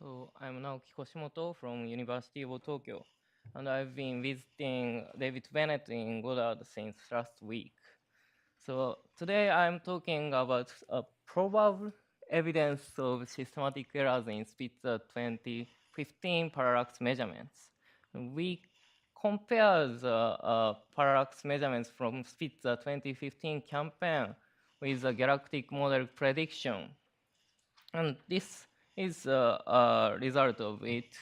So I'm Naoki Koshimoto from University of Tokyo, and I've been visiting David Bennett in Goddard since last week. So today I'm talking about probable evidence of systematic errors in Spitzer 2015 parallax measurements. We compare the parallax measurements from Spitzer 2015 campaign with the galactic model prediction. And this is a result of it.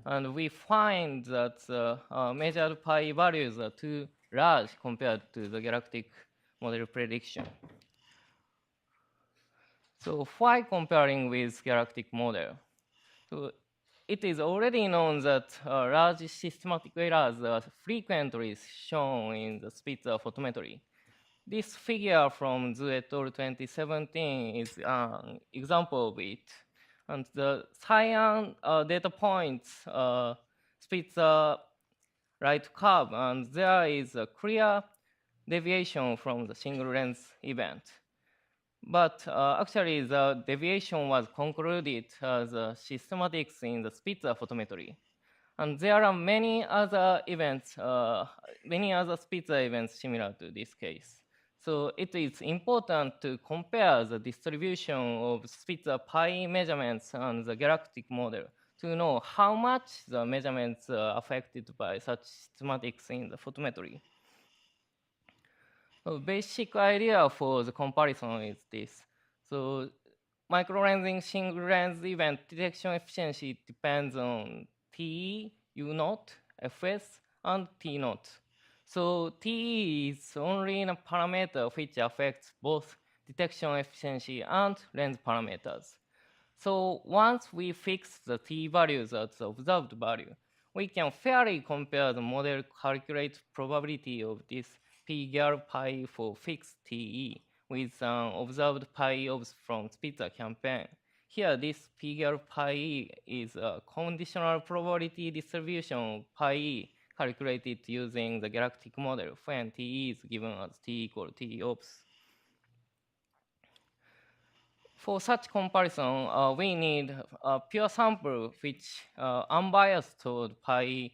And we find that the measured pi values are too large compared to the galactic model prediction. So why comparing with galactic model? So it is already known that large systematic errors are frequently shown in the Spitzer photometry. This figure from Zhu et al. 2017 is an example of it. And the cyan data points Spitzer right curve, and there is a clear deviation from the single lens event. But actually, the deviation was concluded as systematics in the Spitzer photometry. And there are many other events, many other Spitzer events similar to this case. So it is important to compare the distribution of Spitzer pi measurements and the galactic model to know how much the measurements are affected by such systematics in the photometry. So basic idea for the comparison is this. So microlensing single lens event detection efficiency depends on TE, U naught, Fs, and T naught. So TE is only a parameter which affects both detection efficiency and lens parameters. So once we fix the T values at the observed value, we can fairly compare the model calculate probability of this P-gal pi for fixed TE with an observed pi obs from Spitzer campaign. Here, this P-gal pi is a conditional probability distribution of pi calculated using the galactic model when TE is given as T equal T obs. For such comparison, we need a pure sample which unbiased toward pi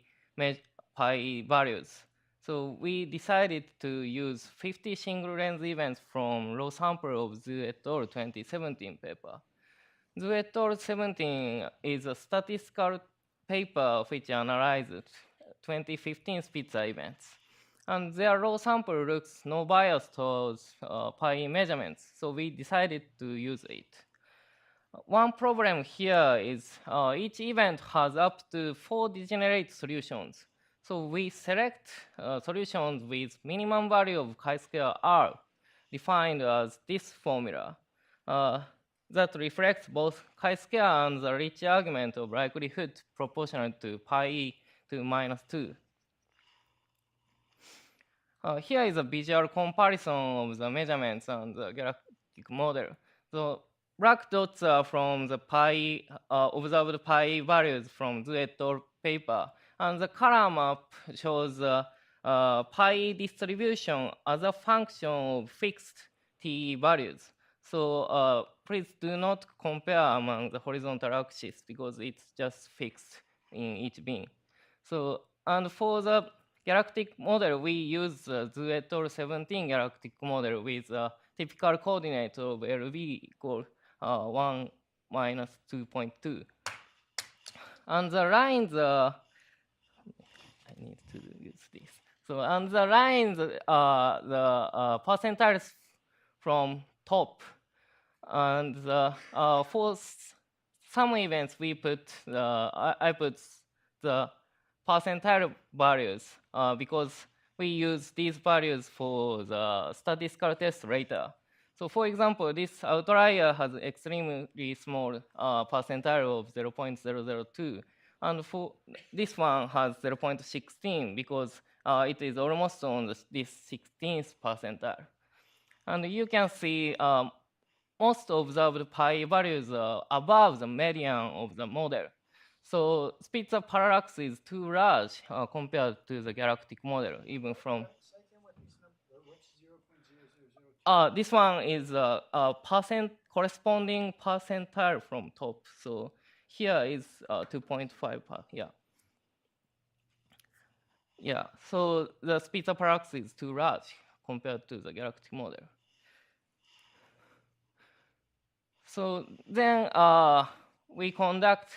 values. So we decided to use 50 single lens events from raw sample of Zhu et al. 2017 paper. Zhu et al. 17 is a statistical paper which analyzed 2015 Spitzer events. And their raw sample looks no bias towards pi measurements, so we decided to use it. One problem here is each event has up to 4 degenerate solutions. So we select solutions with minimum value of chi-square R, defined as this formula, that reflects both chi-square and the rich argument of likelihood proportional to pi to minus 2. Here is a visual comparison of the measurements and the galactic model. So black dots are from the pi observed pi values from Zhu et al. Paper, and the color map shows the pi distribution as a function of fixed T values. So please do not compare among the horizontal axis because it's just fixed in each bin. So, and for the galactic model, we use the Zhu et al. 17 galactic model with a typical coordinate of LV equal 1 minus 2.2. And the lines, I need to use this. So, and the lines are the percentiles from top. And for some events, we put I put the percentile values because we use these values for the statistical test later. So for example, this outlier has extremely small percentile of 0.002. And for this one has 0.16 because it is almost on this 16th percentile. And you can see most observed pi values are above the median of the model. So Spitzer parallax is too large compared to the galactic model, even from. This one is a corresponding percentile from top. So here is 2.5 pi. Yeah, so the Spitzer paradox is too large compared to the galactic model. So then we conduct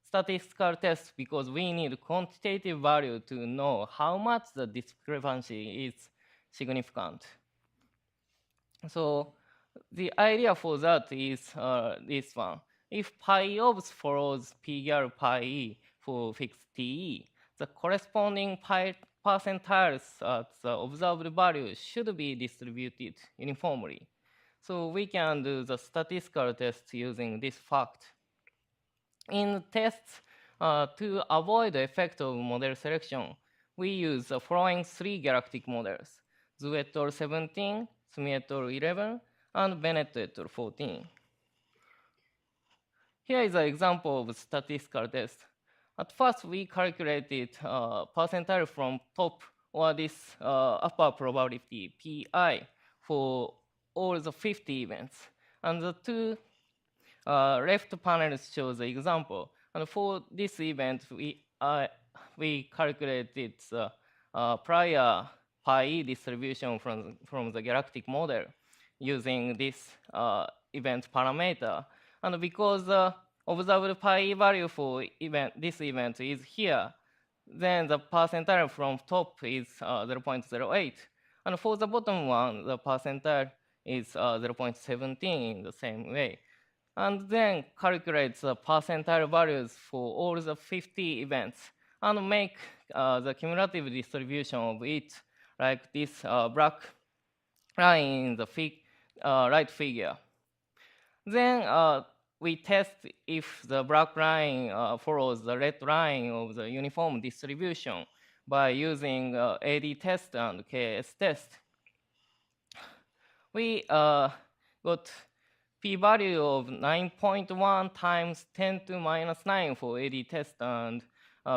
statistical tests because we need quantitative value to know how much the discrepancy is significant. So the idea for that is this one. If pi obs follows p-gal pi e for fixed TE, the corresponding percentiles at the observed value should be distributed uniformly. So we can do the statistical tests using this fact. In tests, to avoid the effect of model selection, we use the following three galactic models: Zhu et al. 17, Smith et al. 11, and Bennett et al. 14. Here is an example of statistical test. At first, we calculated percentile from top, or this upper probability, pi, for all the 50 events. And the two left panels show the example. And for this event, we calculated the prior pi distribution from the galactic model using this event parameter. And because the observed pi value for this event is here, then the percentile from top is 0.08. And for the bottom one, the percentile is 0.17 in the same way. And then calculate the percentile values for all the 50 events and make the cumulative distribution of it like this black line in the right figure. Then we test if the black line follows the red line of the uniform distribution by using AD test and KS test. We got p-value of 9.1 times 10 to minus 9 for AD test and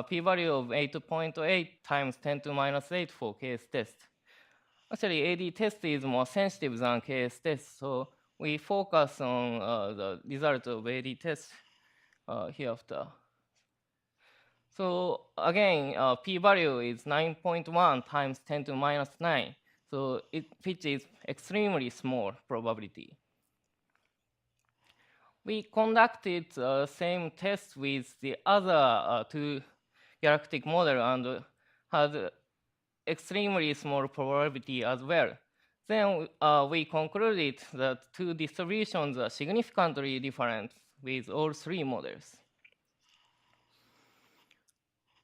p-value of 8.8 times 10 to minus 8 for KS test. Actually, AD test is more sensitive than KS test, so we focus on the result of AD test hereafter. So again, p-value is 9.1 times 10 to minus 9, so which is extremely small probability. We conducted the same test with the other two galactic model and had extremely small probability as well. Then we concluded that two distributions are significantly different with all three models.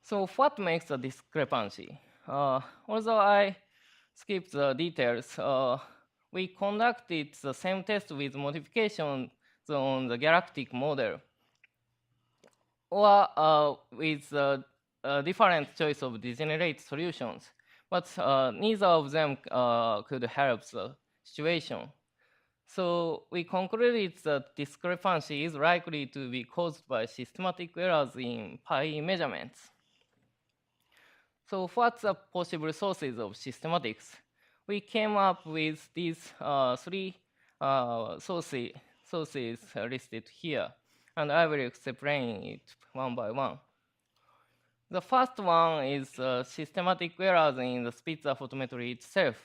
So what makes the discrepancy? Although I skipped the details, we conducted the same test with modifications on the galactic model, or with a different choice of degenerate solutions. But neither of them could help the situation. So we concluded that discrepancy is likely to be caused by systematic errors in pi measurements. So what's the possible sources of systematics? We came up with these three sources listed here, and I will explain it one by one. The first one is systematic errors in the Spitzer photometry itself.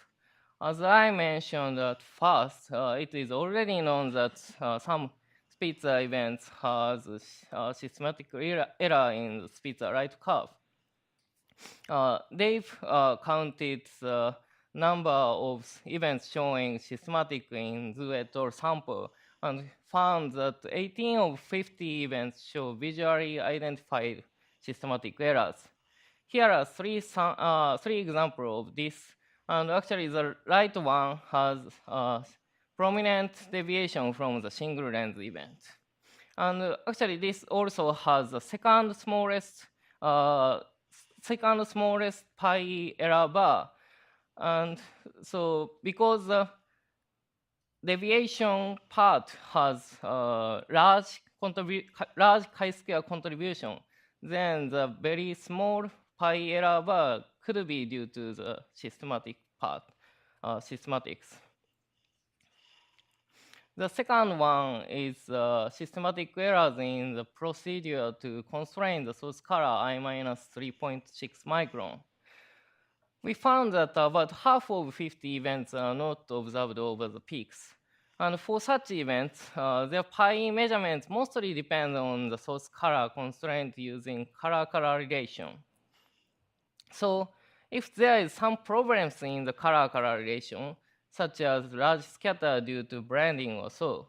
As I mentioned at first, it is already known that some Spitzer events has a systematic error in the Spitzer right curve. They've counted the number of events showing systematic in Zhu et al. Sample and found that 18 of 50 events show visually identified systematic errors. Here are three examples of this, and actually the right one has a prominent deviation from the single lens event. And actually this also has the second smallest pi error bar. And so because the deviation part has large chi-square contribution, then the very small pi error bar could be due to the systematic part, systematics. The second one is systematic errors in the procedure to constrain the source color I minus 3.6 micron. We found that about half of 50 events are not observed over the peaks. And for such events, their pi measurements mostly depend on the source color constraint using color relation. So if there is some problems in the color relation, such as large scatter due to blending or so,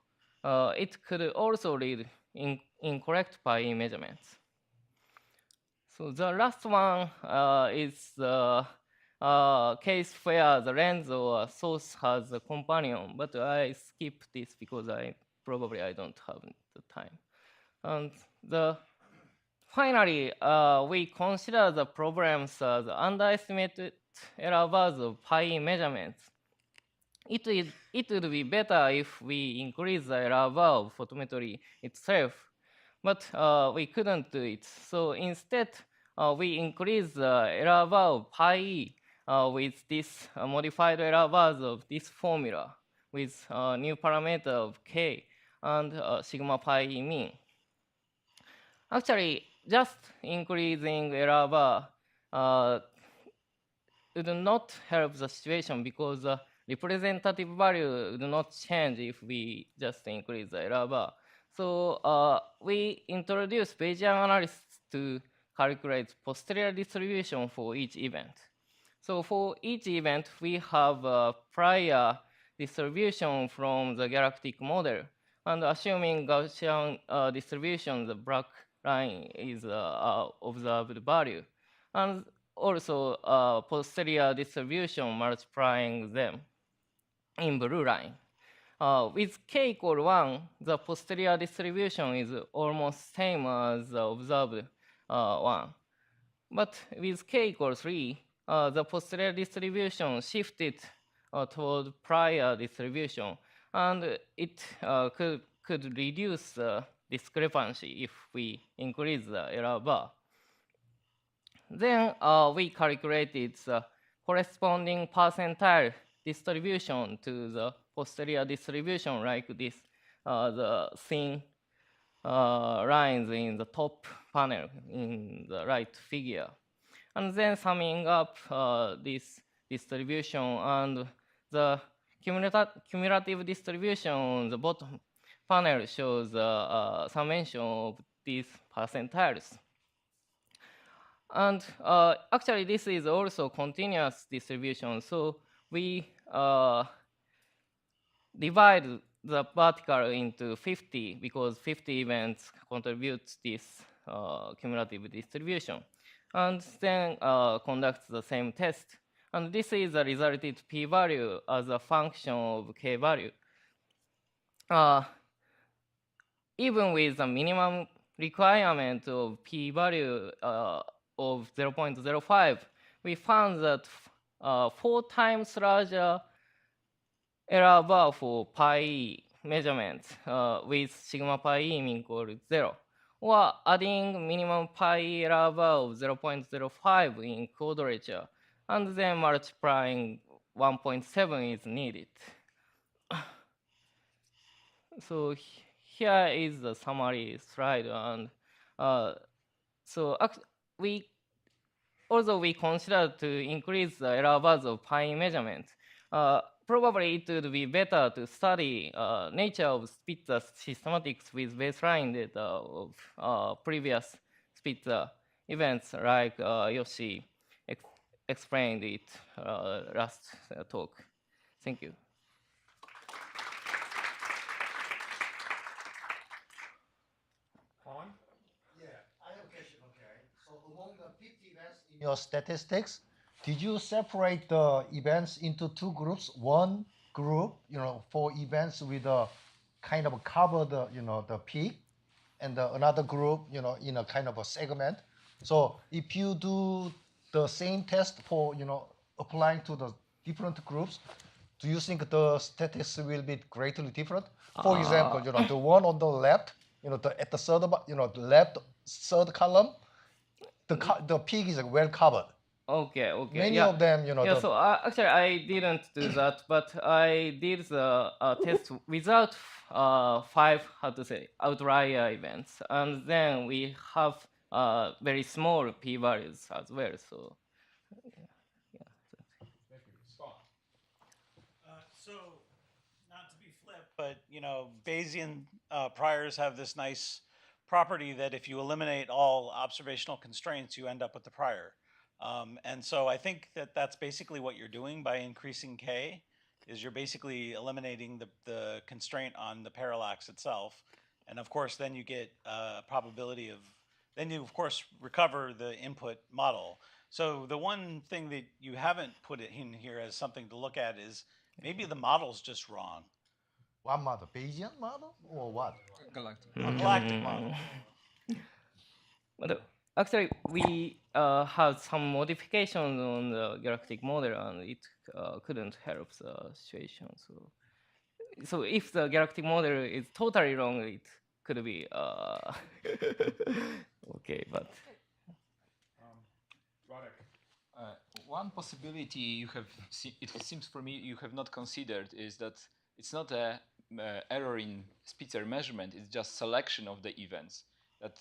it could also lead in incorrect pi measurements. So the last one is the case where the lens or source has a companion, but I skip this because I don't have the time. And finally, we consider the problems as underestimated error bars of pi measurements. It would be better if we increase the error bar of photometry itself, but we couldn't do it. So instead, we increase the error bar of pi with this modified error bars of this formula with a new parameter of k and sigma pi mean. Actually, just increasing error bar would not help the situation because the representative value would not change if we just increase the error bar. So we introduce Bayesian analysis to calculate posterior distribution for each event. So for each event, we have a prior distribution from the galactic model. And assuming Gaussian distribution, the black line is observed value. And also posterior distribution multiplying them in blue line. With k equal 1, the posterior distribution is almost same as the observed 1. But with k equals 3, the posterior distribution shifted toward prior distribution, and it could reduce the discrepancy if we increase the error bar. Then we calculated the corresponding percentile distribution to the posterior distribution like this, the thin lines in the top panel in the right figure. And then summing up this distribution and the cumulative distribution on the bottom panel shows the summation of these percentiles. And actually, this is also continuous distribution. So we divide the vertical into 50 because 50 events contribute this cumulative distribution. And then conduct the same test. And this is the resulted p-value as a function of k-value. Even with the minimum requirement of p-value of 0.05, we found that 4 times larger error bar for pi measurements with sigma pi mean equal 0, or adding minimum pi error bar of 0.05 in quadrature, and then multiplying 1.7 is needed. So here is the summary slide, and so although we consider to increase the error bars of pi measurements, probably it would be better to study nature of Spitzer systematics with baseline data of previous Spitzer events, like Yoshi explained it last talk. Thank you. Your statistics, did you separate the events into 2 groups? One group, for events with a kind of cover the peak, and another group, in a kind of a segment. So if you do the same test for, applying to the different groups, do you think the statistics will be greatly different? For example, the one on the left, at the third, the left third column, the peak is well covered. Okay, okay, Many yeah. of them, you know, Yeah, the so actually I didn't do that, but I did the test without five, how to say, outlier events, and then we have very small p-values as well. So yeah. Thank you. Scott. So, not to be flip, but Bayesian priors have this nice property that if you eliminate all observational constraints, you end up with the prior. And so I think that that's basically what you're doing by increasing k, is you're basically eliminating the constraint on the parallax itself. And of course, then you get a probability of, then you of course recover the input model. So the one thing that you haven't put it in here as something to look at is maybe the model's just wrong. one model, Bayesian model, or what? Galactic. A galactic model. But actually, we had some modifications on the galactic model, and it couldn't help the situation. So if the galactic model is totally wrong, it could be okay. But Radek. One possibility you have, it seems for me, you have not considered is that it's not a error in Spitzer measurement, it's just selection of the events. That,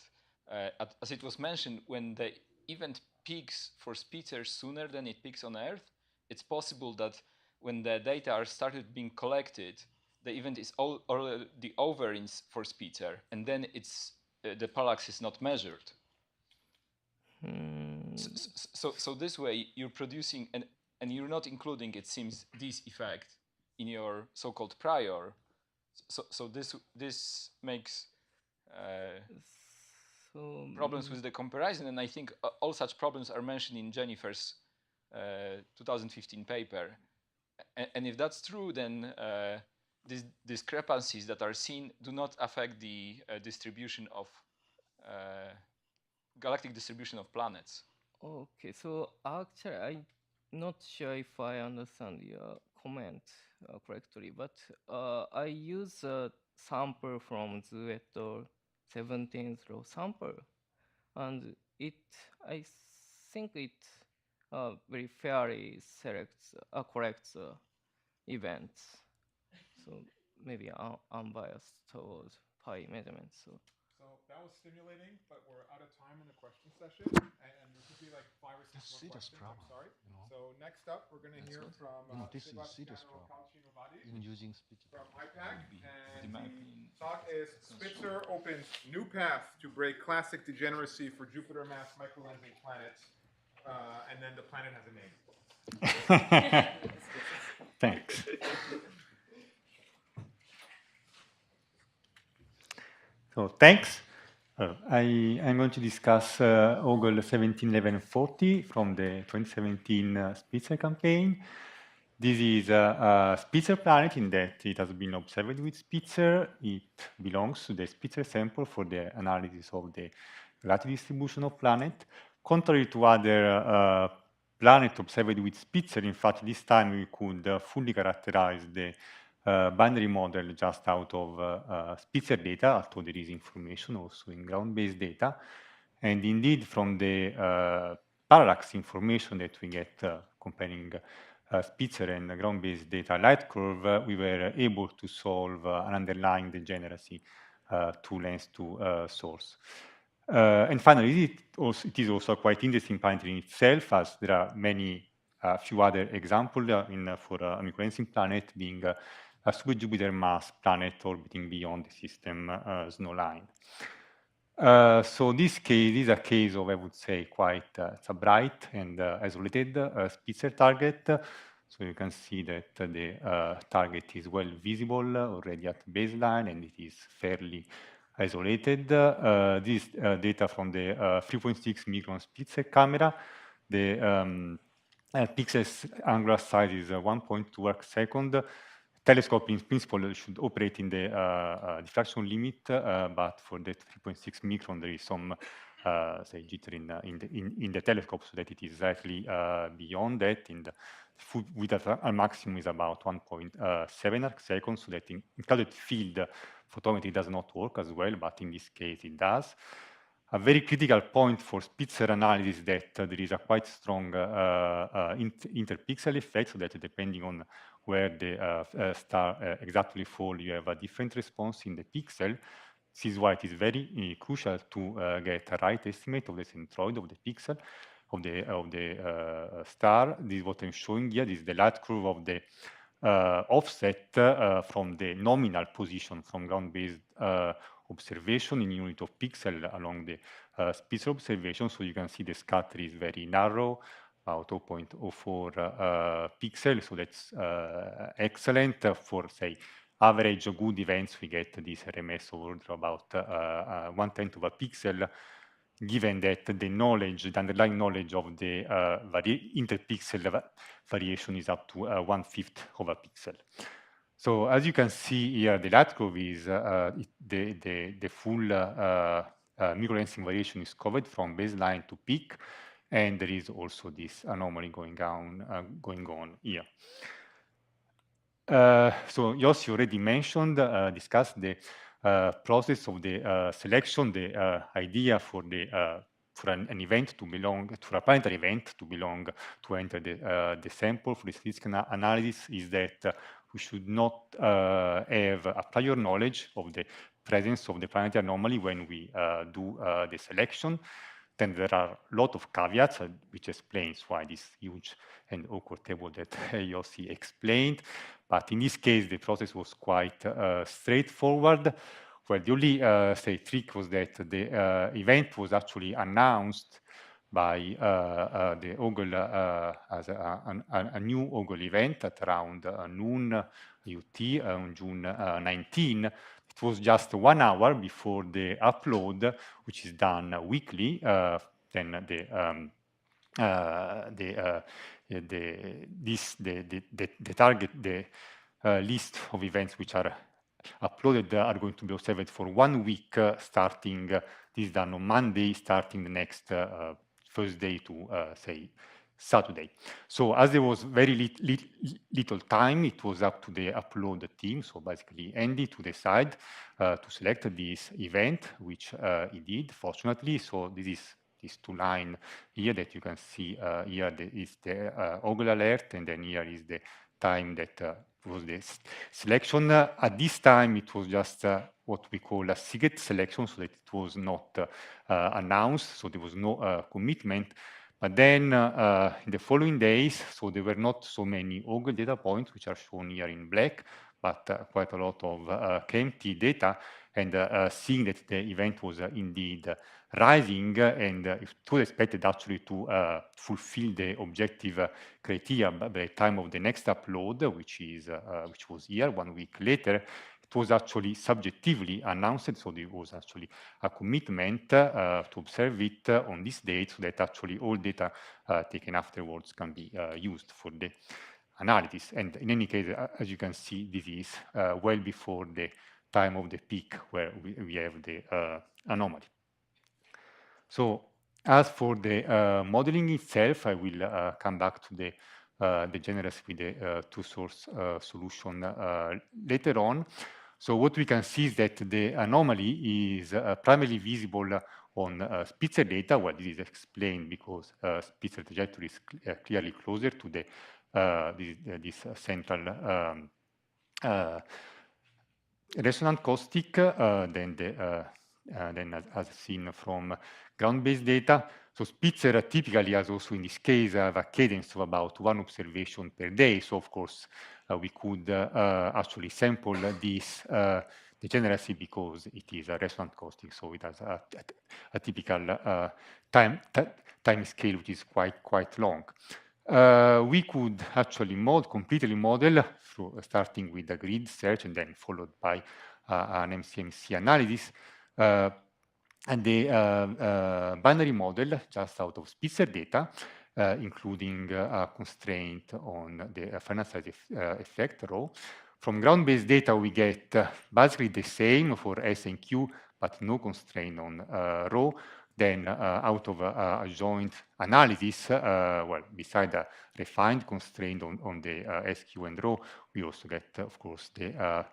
as it was mentioned, when the event peaks for Spitzer sooner than it peaks on Earth, it's possible that when the data are started being collected, the event is already over for Spitzer, and then it's the parallax is not measured. So this way you're producing and you're not including, it seems, this effect in your so-called prior. So this makes problems with the comparison, and I think all such problems are mentioned in Jennifer's 2015 paper. And if that's true, then these discrepancies that are seen do not affect the distribution of galactic distribution of planets. Okay, so actually, I'm not sure if I understand your comment correctly, but I use a sample from the 17th row sample, and I think it very fairly selects corrects events. So maybe unbiased towards pi measurements. So That was stimulating, but we're out of time in the question session, and there could be like 5 or 6 more Serious questions. problem, I'm sorry. you know. So next up, we're going to hear from This is a serious Sebastiano problem. Calcinovati Even using Spitzer. from IPAC, and the mapping talk is Spitzer opens new path to break classic degeneracy for Jupiter mass microlensing planets, and then the planet has a name. Thanks. So thanks. I'm going to discuss Ogle 171140 from the 2017 Spitzer campaign. This is a Spitzer planet in that it has been observed with Spitzer. It belongs to the Spitzer sample for the analysis of the relative distribution of planet. Contrary to other planets observed with Spitzer, in fact, this time we could fully characterize the binary model just out of Spitzer data, although there is information also in ground-based data. And indeed, from the parallax information that we get comparing Spitzer and ground-based data light curve, we were able to solve an underlying degeneracy to lens to source. And finally, it is also a quite interesting planet in itself, as there are many few other examples for a Microlensing planet being a super-Jupiter mass planet orbiting beyond the system snow line. So this case is a case of, I would say, quite it's a bright and isolated Spitzer target. So you can see that the target is well visible already at baseline, and it is fairly isolated. This data from the 3.6 micron Spitzer camera. The pixels angular size is 1.2 arc second. Telescope in principle should operate in the diffraction limit, but for the 3.6 micron there is some say jitter in the telescope, so that it is slightly beyond that. And the full width at maximum is about 1.7 arc seconds, so that in crowded field photometry does not work as well, but in this case it does. a very critical point for Spitzer analysis that there is a quite strong interpixel effect, so that depending on where the star exactly fall, you have a different response in the pixel. This is why it is very crucial to get a right estimate of the centroid of the pixel of the star. This is what I'm showing here. This is the light curve of the offset from the nominal position from ground-based observation in unit of pixel along the Spitzer observation. So you can see the scatter is very narrow, about 0.04 pixel. So that's excellent for, say, average good events. We get this RMS of order about 1/10 of a pixel, given that the knowledge, the underlying knowledge of the interpixel variation is up to 1/5 of a pixel. So as you can see here, the light curve is the full microlensing variation is covered from baseline to peak, and there is also this anomaly going on here. So Yossi already mentioned, discussed the process of the selection, the idea for an event to belong, for a planetary event to belong, to enter the sample for the statistical analysis is that we should not have a prior knowledge of the presence of the planetary anomaly when we do the selection. Then there are a lot of caveats, which explains why this huge and awkward table that Yossi explained. But in this case, the process was quite straightforward. Well, the only say trick was that the event was actually announced by the Ogle as a new Ogle event at around noon UT on June 19. It was just 1 hour before the upload, which is done weekly. Then the target, the list of events which are uploaded are going to be observed for 1 week, starting, this is done on Monday, starting the next Thursday to, say, Saturday. So as there was very little time, it was up to the upload team, so basically Andy, to decide to select this event, which he did, fortunately. So this is this 2-line here that you can see here is the Ogle alert, and then here is the time that was the selection. At this time, it was just what we call a secret selection, so that it was not announced, so there was no commitment. But then in the following days, so there were not so many Ogle data points, which are shown here in black, but quite a lot of KMT data, and seeing that the event was indeed rising, and it was expected actually to fulfill the objective criteria by the time of the next upload, which was here 1 week later. It was actually subjectively announced, so there was actually a commitment to observe it on this date, so that actually all data taken afterwards can be used for the analysis. And in any case, as you can see, this is well before the time of the peak where we have the anomaly. So as for the modeling itself, I will come back to the generous with the two-source solution later on. So what we can see is that the anomaly is primarily visible on Spitzer data. Well, this is explained because Spitzer trajectory is clearly closer to the this central resonant caustic than as seen from ground-based data. So Spitzer typically has also in this case have a cadence of about 1 observation per day. So of course we could actually sample this degeneracy because it is a resonant caustic, so it has a typical time scale which is quite long. We could actually completely model through starting with a grid search and then followed by an MCMC analysis. And the binary model just out of Spitzer data, including a constraint on the finite size effect rho. From ground-based data, we get basically the same for S and Q, but no constraint on rho. Then out of a joint analysis, well, beside a refined constraint on the SQ and rho, we also get, of course, the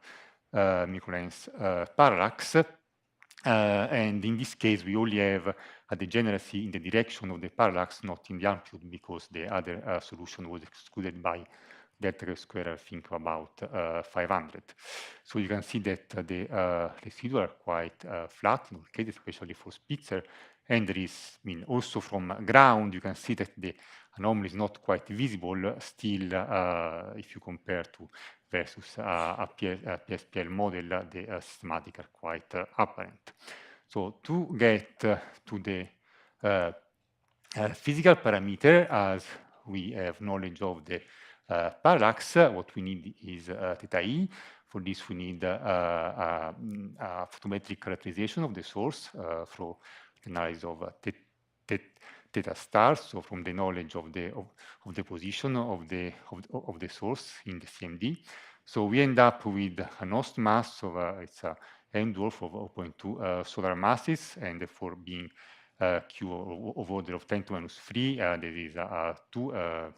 Microlens parallax. And in this case, we only have a degeneracy in the direction of the parallax, not in the amplitude, because the other solution was excluded by delta square, I think, about 500. So you can see that the residuals are quite flat, in all cases, especially for Spitzer. And there is, I mean, also from ground, you can see that the anomaly is not quite visible still if you compare to versus a PSPL model, the systematic are quite apparent. So to get to the physical parameter, as we have knowledge of the parallax, what we need is theta e. For this, we need a photometric characterization of the source through the analysis of theta stars, so from the knowledge of the position of the source in the CMD. So we end up with an host mass of it's a M-dwarf of 0.2 solar masses, and therefore being Q of order of 10 to minus 3, there is a 2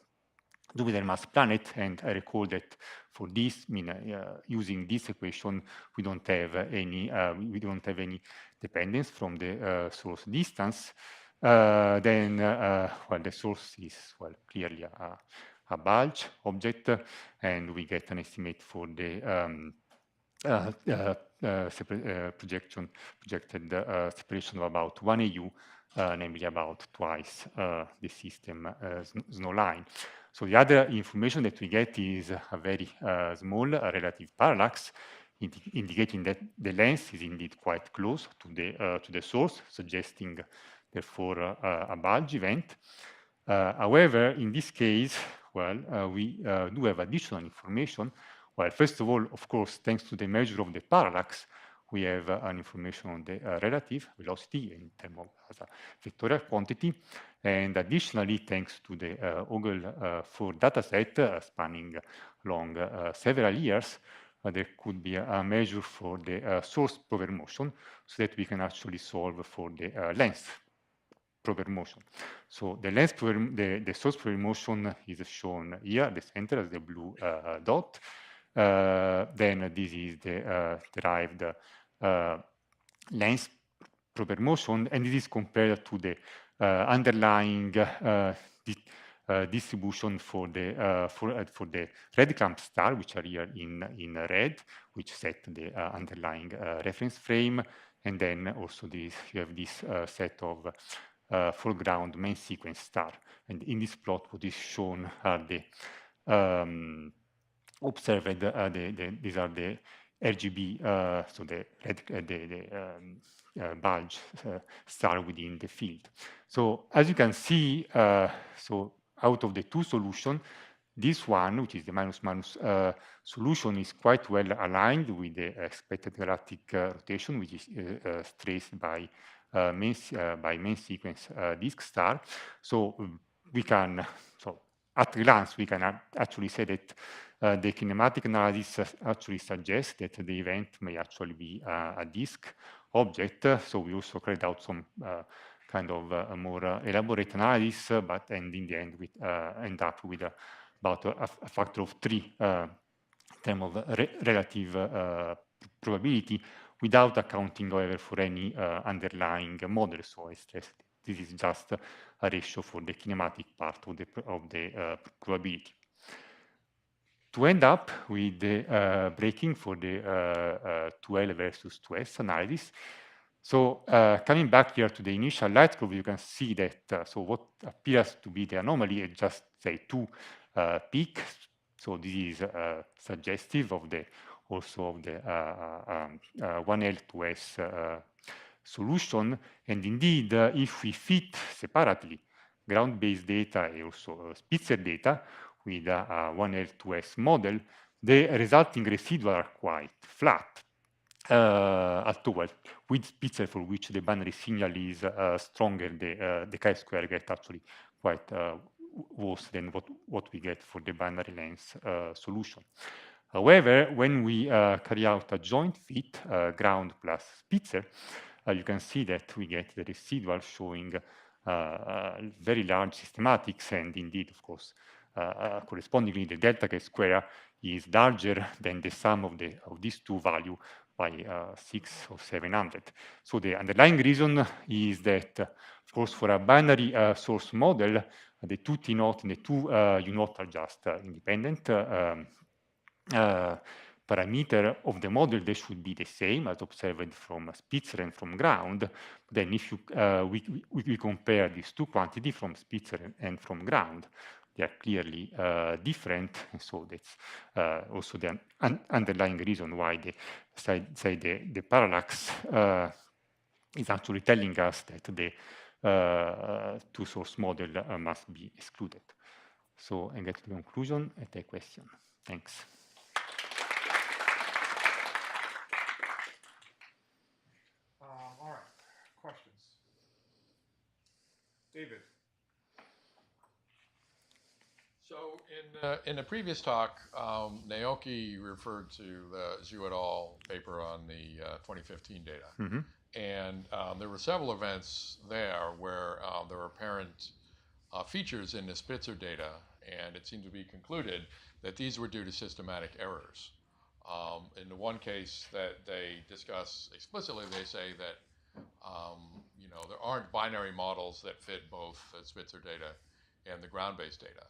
Jupiter mass planet, and I recall that for this, using this equation, we don't have any dependence from the source distance. Then, well, the source is clearly a bulge object, and we get an estimate for the projected separation of about 1 AU, namely about twice the system snow line. So the other information that we get is a very small relative parallax, indicating that the length is indeed quite close to the source, suggesting therefore a bulge event. However, in this case, well, we do have additional information. Well, first of all, of course, thanks to the measure of the parallax, we have an information on the relative velocity in terms of as a vectorial quantity. And additionally, thanks to the Ogle-4 dataset spanning along several years, there could be a measure for the source proper motion, so that we can actually solve for the length proper motion. So the length the source proper motion is shown here at the center as the blue dot. Then this is the derived length proper motion, and this is compared to the underlying distribution for the red clump star, which are here in red, which set the underlying reference frame, and then also you have this set of foreground main sequence star. And in this plot, what is shown are the observed, these are the RGB, so the red, bulge star within the field. So as you can see, so out of the two solutions, this one, which is the minus solution, is quite well aligned with the expected galactic rotation, which is traced by main sequence disk star. So we can, so at a glance, we can actually say that the kinematic analysis actually suggests that the event may actually be a disk object. So we also carried out some kind of a more elaborate analysis, and in the end we end up with about a factor of 3 in terms of relative probability, without accounting, however, for any underlying model. So I stress this is just a ratio for the kinematic part of the probability. To end up with the breaking for the 2L versus 2S analysis. So coming back here to the initial light curve, you can see that so what appears to be the anomaly is just, say, 2 peaks. So this is suggestive of the also of the 1L2S solution. And indeed, if we fit separately ground-based data and also Spitzer data with a 1L2S model, the resulting residuals are quite flat. Although with Spitzer, for which the binary signal is stronger, the chi-square get actually quite worse than what we get for the binary length solution. However, when we carry out a joint fit, ground plus Spitzer, you can see that we get the residual showing very large systematics, and indeed, of course, correspondingly, the delta chi-square is larger than the sum of these two values, by 6 or 700. So the underlying reason is that, of course, for a binary source model, the two T0 and the two U0 are just independent parameter of the model. They should be the same as observed from Spitzer and from ground. Then if you we compare these two quantities from Spitzer and from ground, they are clearly different. So that's also the underlying reason why the say the parallax is actually telling us that the two source model must be excluded. So I get to the conclusion and take question. Thanks. All right, questions? David. So in the previous talk, Naoki referred to the Zhu et al. Paper on the 2015 data. Mm-hmm. And there were several events there where there were apparent features in the Spitzer data, and it seemed to be concluded that these were due to systematic errors. In the one case that they discuss explicitly, they say that there aren't binary models that fit both the Spitzer data and the ground-based data.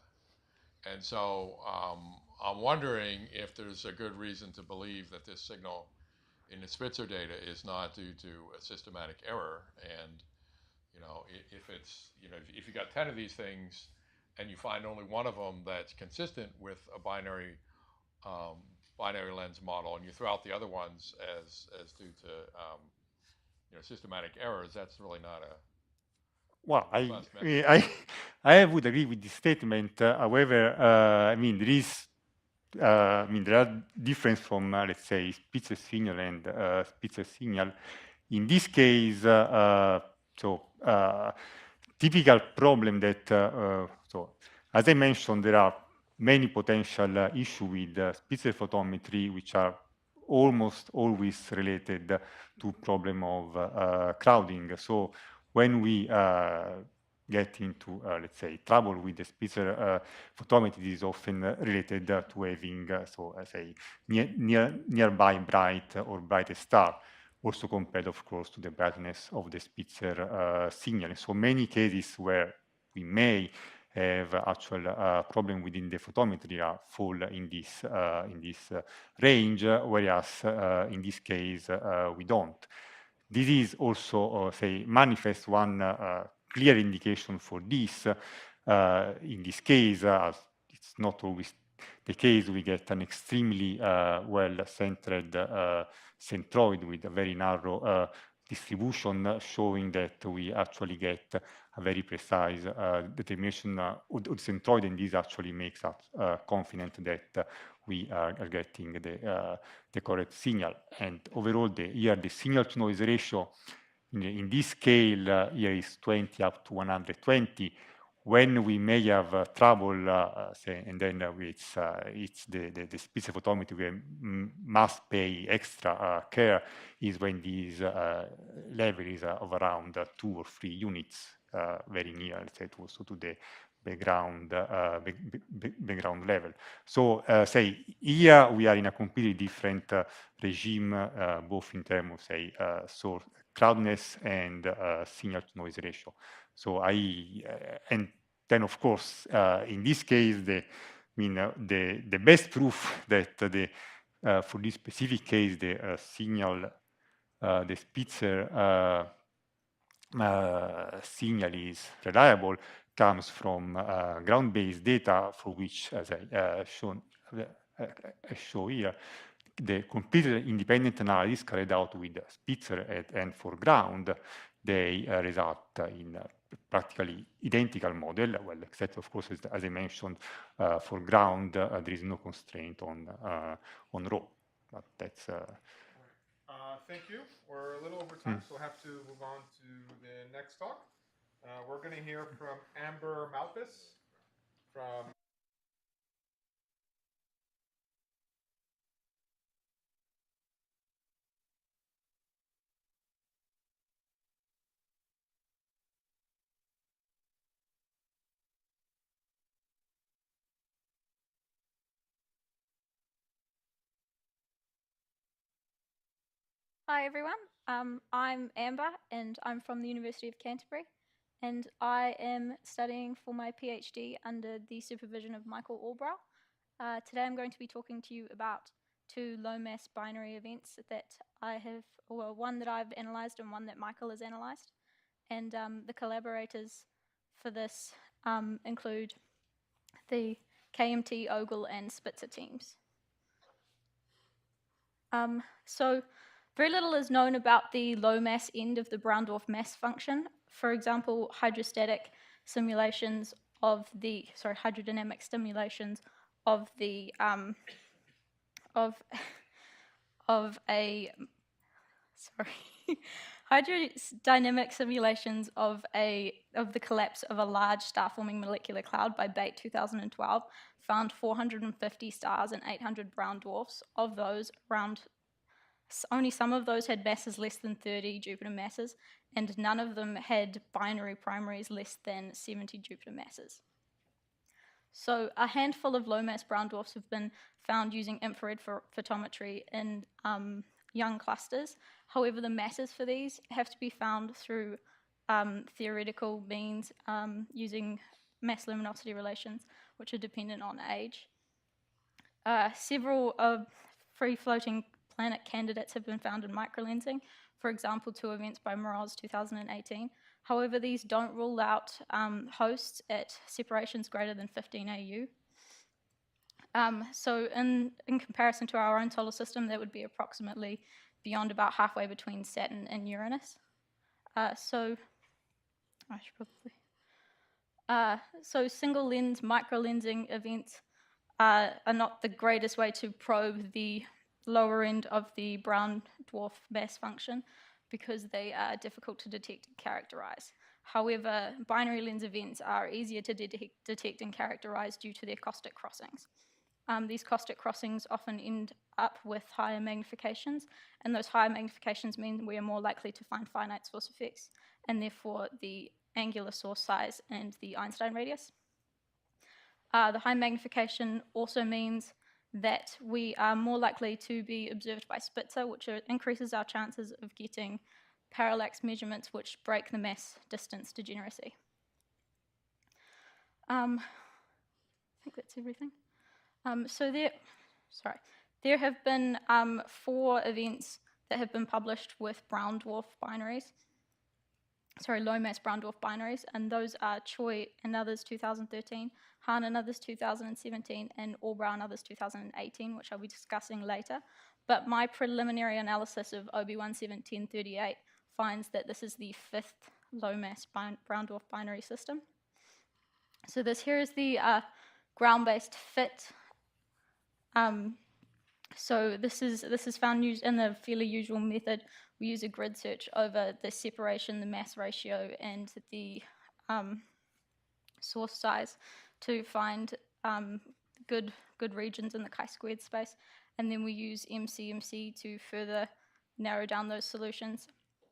And so I'm wondering if there's a good reason to believe that this signal in the Spitzer data is not due to a systematic error. And if it's if you got 10 of these things and you find only one of them that's consistent with a binary lens model, and you throw out the other ones as due to systematic errors, that's really not a well, I would agree with this statement. However, I mean there are difference from let's say Spitzer signal and Spitzer signal. In this case, typical problem that so as I mentioned, there are many potential issues with Spitzer photometry, which are almost always related to problem of crowding. So when we get into, let's say, trouble with the Spitzer photometry, is often related to having, say, nearby bright or brightest star, also compared, of course, to the brightness of the Spitzer signal. So many cases where we may have actual problem within the photometry fall in this range, whereas in this case we don't. This is also, say, manifest one clear indication for this. In this case, it's not always the case, we get an extremely well-centered centroid with a very narrow distribution, showing that we actually get a very precise determination of the centroid, and this actually makes us confident that we are getting the correct signal. And overall, here the signal-to-noise ratio in this scale here is 20 up to 120. When we may have trouble, say, and then it's the Spitzer photometry we must pay extra care, is when this level is of around 2 or 3 units, very near, let's say, also to the background level. So, say, here we are in a completely different regime, both in terms of, say, source crowdness and signal-to-noise ratio. So and then of course in this case the best proof that for this specific case the signal the Spitzer signal is reliable comes from ground-based data, for which, as I show here, the completely independent analysis carried out with Spitzer and for ground, they result in practically identical model. Well, except of course, as I mentioned, for ground there is no constraint on rho. But that's. Thank you. We're a little over time, so we'll have to move on to the next talk. We're going to hear from Amber Malthus from Hi everyone, I'm Amber and I'm from the University of Canterbury, and I am studying for my PhD under the supervision of Michael Albrow. Today I'm going to be talking to you about two low mass binary events that I have, well, one that I've analysed and one that Michael has analysed. And the collaborators for this include the KMT, Ogle and Spitzer teams. So very little is known about the low mass end of the brown dwarf mass function. For example, hydrodynamic simulations of the hydrodynamic simulations of the collapse of a large star-forming molecular cloud by Bate 2012 found 450 stars and 800 brown dwarfs. Of those, only some of those had masses less than 30 Jupiter masses, and none of them had binary primaries less than 70 Jupiter masses. So a handful of low-mass brown dwarfs have been found using infrared photometry in young clusters. However, the masses for these have to be found through theoretical means using mass luminosity relations, which are dependent on age. Several free-floating planet candidates have been found in microlensing, for example, two events by Moroz 2018. However, these don't rule out hosts at separations greater than 15 AU. So in comparison to our own solar system, that would be approximately beyond about halfway between Saturn and Uranus. So single lens microlensing events are not the greatest way to probe the lower end of the brown dwarf mass function because they are difficult to detect and characterize. However, binary lens events are easier to detect and characterize due to their caustic crossings. These caustic crossings often end up with higher magnifications, and those higher magnifications mean we are more likely to find finite source effects, and therefore the angular source size and the Einstein radius. The high magnification also means that we are more likely to be observed by Spitzer, which increases our chances of getting parallax measurements which break the mass distance degeneracy. I think that's everything. There have been 4 events that have been published with brown dwarf binaries. Low mass brown dwarf binaries, and those are Choi and others 2013, Han and others 2017, and Albrow and others 2018, which I'll be discussing later. But my preliminary analysis of OB1738 finds that this is the 5th low mass brown dwarf binary system. So this here is the ground-based fit. So this is found in the fairly usual method. We use a grid search over the separation, the mass ratio, and the source size to find good regions in the chi-squared space, and then we use MCMC to further narrow down those solutions.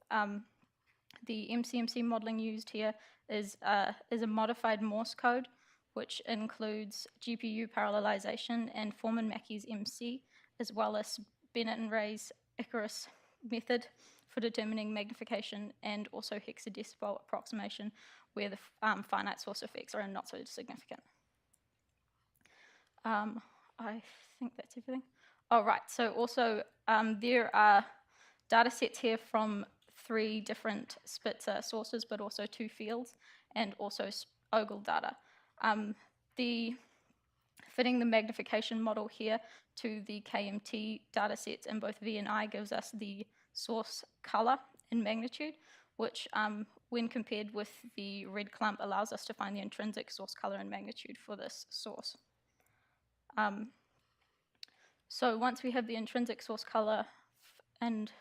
The MCMC modeling used here is a modified Morse code, which includes GPU parallelization and Foreman-Mackey's MC, as well as Bennett and Ray's Icarus method for determining magnification, and also hexadecimal approximation, where the finite source effects are not so significant. I think that's everything. Oh, right. So also there are data sets here from 3 different Spitzer sources, but also 2 fields, and also Ogle data. Fitting the magnification model here to the KMT data sets in both V and I gives us the source color and magnitude, which when compared with the red clump allows us to find the intrinsic source color and magnitude for this source. So once we have the intrinsic source color and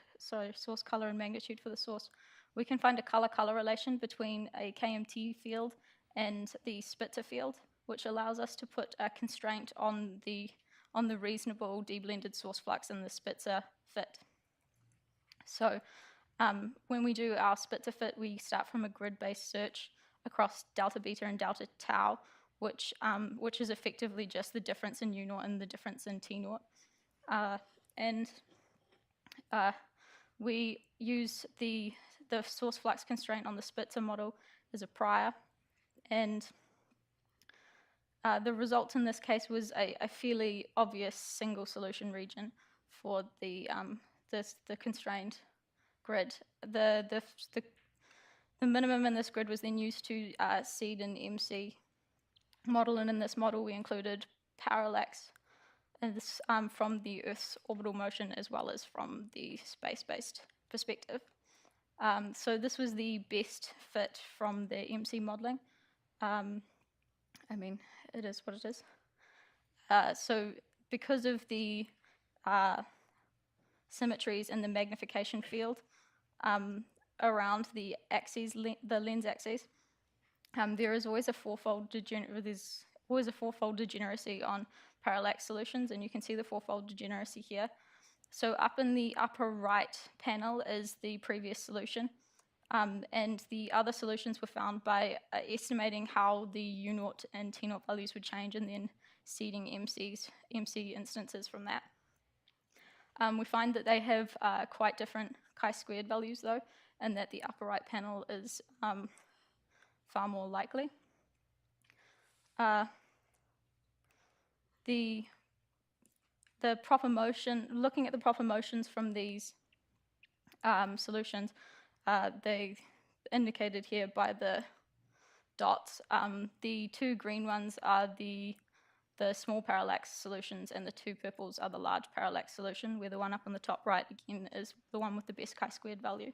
magnitude for the source, we can find a color-color relation between a KMT field and the Spitzer field, which allows us to put a constraint on the reasonable deblended source flux in the Spitzer fit. So when we do our Spitzer fit, we start from a grid-based search across delta beta and delta tau, which is effectively just the difference in U0 and the difference in T0. we use the source flux constraint on the Spitzer model as a prior, and the result in this case was a fairly obvious single solution region for the constrained grid. The minimum in this grid was then used to seed an MC model, and in this model we included parallax, and this from the Earth's orbital motion as well as from the space-based perspective. So this was the best fit from the MC modeling. I mean, it is what it is. So because of the symmetries in the magnification field around the axes, the lens axes, there is always a fourfold degeneracy on parallax solutions, and you can see the fourfold degeneracy here. So up in the upper right panel is the previous solution, and the other solutions were found by estimating how the U0 and T0 values would change and then seeding MC instances from that. We find that they have quite different chi-squared values though, and that the upper right panel is far more likely. The proper motion, looking at the proper motions from these solutions, they indicated here by the dots. The two green ones are the small parallax solutions, and the two purples are the large parallax solution, where the one up on the top right again is the one with the best chi-squared value.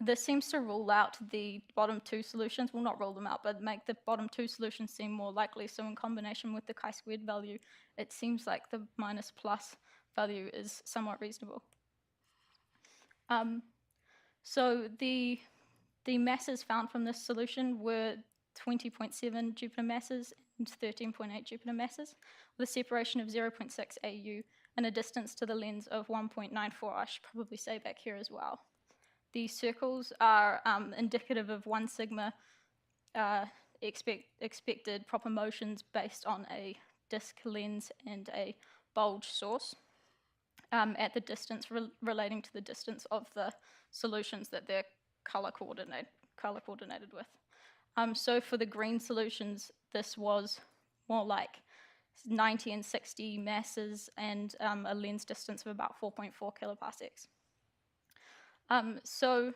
This seems to rule out the bottom two solutions, well not rule them out, but make the bottom two solutions seem more likely. So in combination with the chi-squared value, it seems like the minus plus value is somewhat reasonable. So the masses found from this solution were 20.7 Jupiter masses and 13.8 Jupiter masses, with a separation of 0.6 AU and a distance to the lens of 1.94. I should probably say back here as well. The circles are indicative of 1 sigma expected proper motions based on a disk lens and a bulge source at the distance relating to the distance of the solutions that they're color coordinated with. So for the green solutions, this was more like 90 and 60 masses and a lens distance of about 4.4 kiloparsecs. So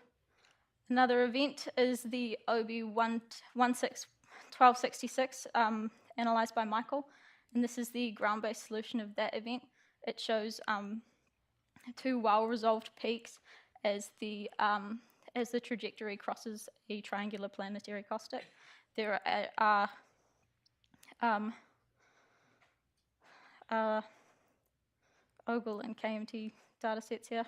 another event is the OB1266 analyzed by Michael, and this is the ground-based solution of that event. It shows two well-resolved peaks as the trajectory crosses a triangular planetary caustic. There are OGLE and KMT datasets here.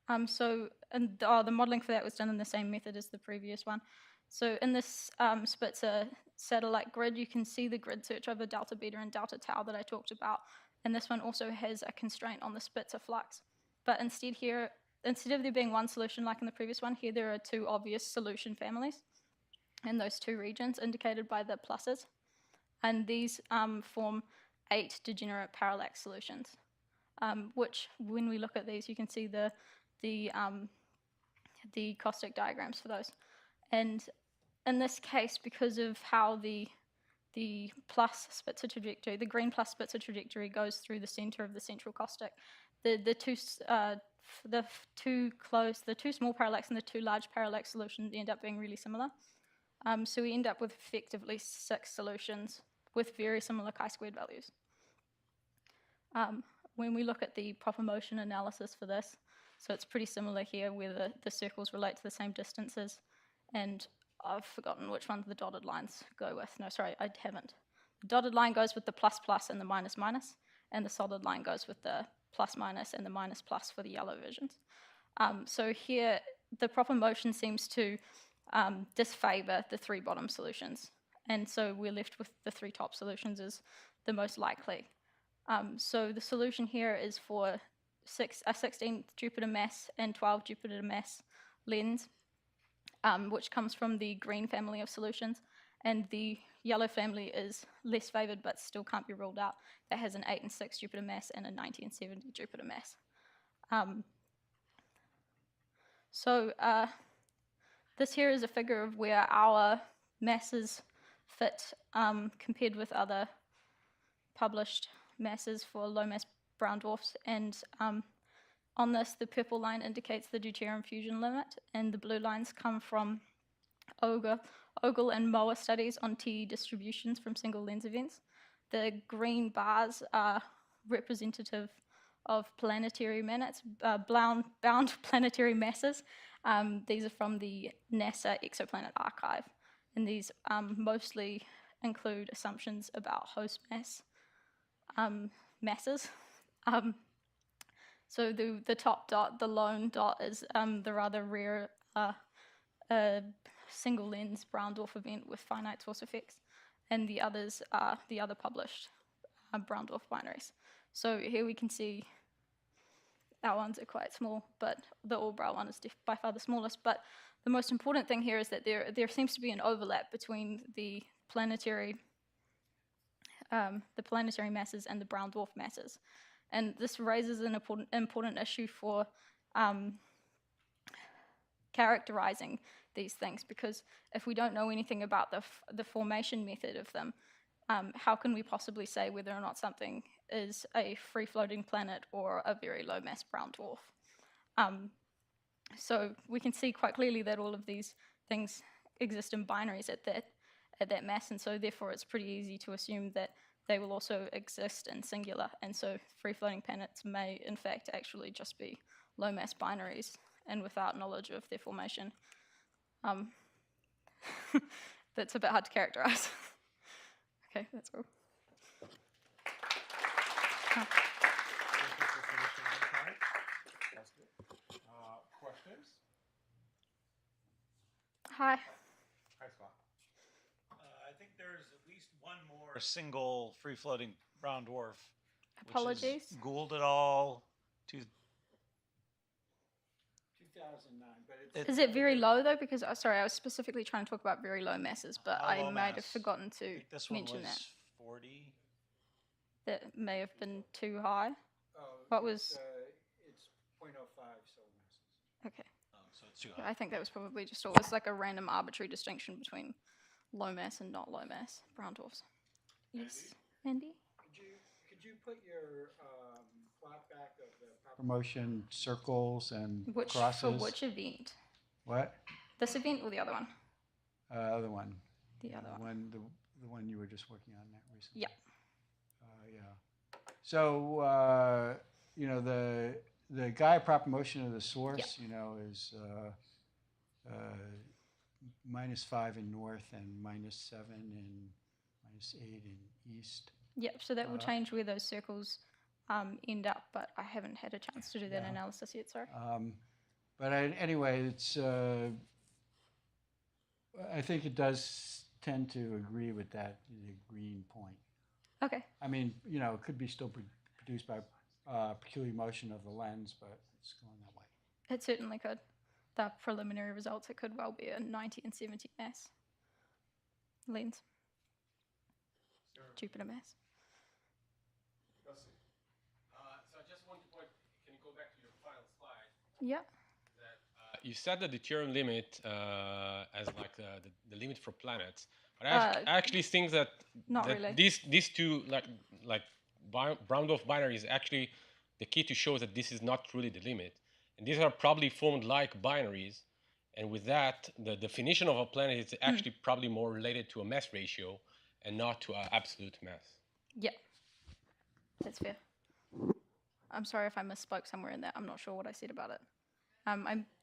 The modeling for that was done in the same method as the previous one. So in this Spitzer satellite grid, you can see the grid search over delta beta and delta tau that I talked about. And this one also has a constraint on the Spitzer flux. But instead of there being one solution like in the previous one, here there are two obvious solution families in those two regions indicated by the pluses. And these form 8 degenerate parallax solutions, which when we look at these, you can see the caustic diagrams for those. And in this case, because of how the plus Spitzer trajectory, the green plus Spitzer trajectory goes through the center of the central caustic, the two small parallax and the two large parallax solutions end up being really similar. So we end up with effectively 6 solutions with very similar chi-squared values. When we look at the proper motion analysis for this, so it's pretty similar here where the circles relate to the same distances, and I've forgotten which ones the dotted lines go with. No, sorry, I haven't. The dotted line goes with the plus plus and the minus minus, and the solid line goes with the plus minus and the minus plus for the yellow versions. So here, the proper motion seems to disfavor the 3 bottom solutions, and so we're left with the 3 top solutions as the most likely. So the solution here is for a 16 Jupiter mass and 12 Jupiter mass lens, which comes from the green family of solutions, and the yellow family is less favored but still can't be ruled out. That has an 8 and 6 Jupiter mass and a 90 and 70 Jupiter mass. So this here is a figure of where our masses fit compared with other published masses for low mass brown dwarfs, and on this the purple line indicates the deuterium fusion limit, and the blue lines come from Ogle and Moa studies on TE distributions from single lens events. The green bars are representative of planetary bound planetary masses. These are from the NASA Exoplanet Archive, and these mostly include assumptions about host masses. So the top dot, the lone dot, is the rather rare single lens brown dwarf event with finite source effects, and the others are the other published brown dwarf binaries. So here we can see our ones are quite small, but the all-brow one is by far the smallest. But the most important thing here is that there seems to be an overlap between the planetary masses and the brown dwarf masses. And this raises an important issue for characterizing these things, because if we don't know anything about the formation method of them, how can we possibly say whether or not something is a free-floating planet or a very low-mass brown dwarf? So we can see quite clearly that all of these things exist in binaries at that mass, and so therefore it's pretty easy to assume that they will also exist in singular, and so free-floating planets may in fact actually just be low-mass binaries and without knowledge of their formation. That's a bit hard to characterize. Okay, that's all. Thank you for finishing on time. That's good. Questions? Hi. Hi, Scott. I think there's at least one more single free-floating brown dwarf. Apologies. Which is Gould et al. 2009, but Is it very low though? Because sorry, I was specifically trying to talk about very low masses, but How I low might have mass? forgotten I to think this one mention was that. 40. That may have been too high. oh, What was- it's 0.05 solar masses. Okay. So it's too high. I think that was probably just always like a random arbitrary distinction between low mass and not low mass brown dwarfs. Yes, Andy? Could you put your plot back of the proper motion circles and crosses? For which event? What? This event or the other one? Other one. The other one. The one you were just working on that recently. Yeah. Yeah. So you know, the Gaia proper motion of the source, you know, is -5 in north and -7 and -8 in east. Yep, so that will change where those circles end up, but I haven't had a chance to do that Yeah. analysis yet, sorry. But anyway, it's I think it does tend to agree with that, the green point. Okay. I mean, you know, it could be still produced by peculiar motion of the lens, but it's going that way. It certainly could. The preliminary results, it could well be a 90 and 70 mass lens. Jupiter mass. Let's see. So I just want to point, can you go back to your final slide? Yeah. You set the deuterium limit as like the limit for planets, but I actually think that, Not really. these two like brown dwarf binary is actually the key to show that this is not truly the limit, and these are probably formed like binaries, and with that the definition of a planet is actually probably more related to a mass ratio and not to an absolute mass. Yeah. That's fair. I'm sorry if I misspoke somewhere in that. I'm not sure what I said about it.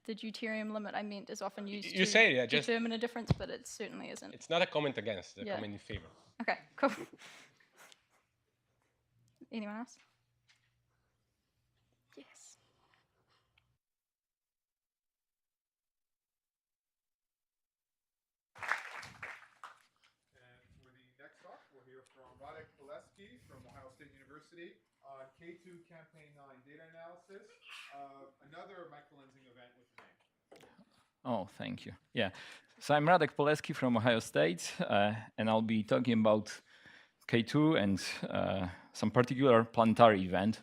The deuterium limit I meant is often used You to say it, just- determine a difference, but it certainly isn't. It's not a comment against, it's a Yeah. comment in favor. Okay, cool. Anyone else? Yes. And for the next talk, we'll hear from Radek Pileski from Ohio State University on K2 Campaign 9 data analysis of another microlensing event with the name. Oh, thank you. Yeah. So I'm Radek Pileski from Ohio State, and I'll be talking about K2 and some particular planetary event.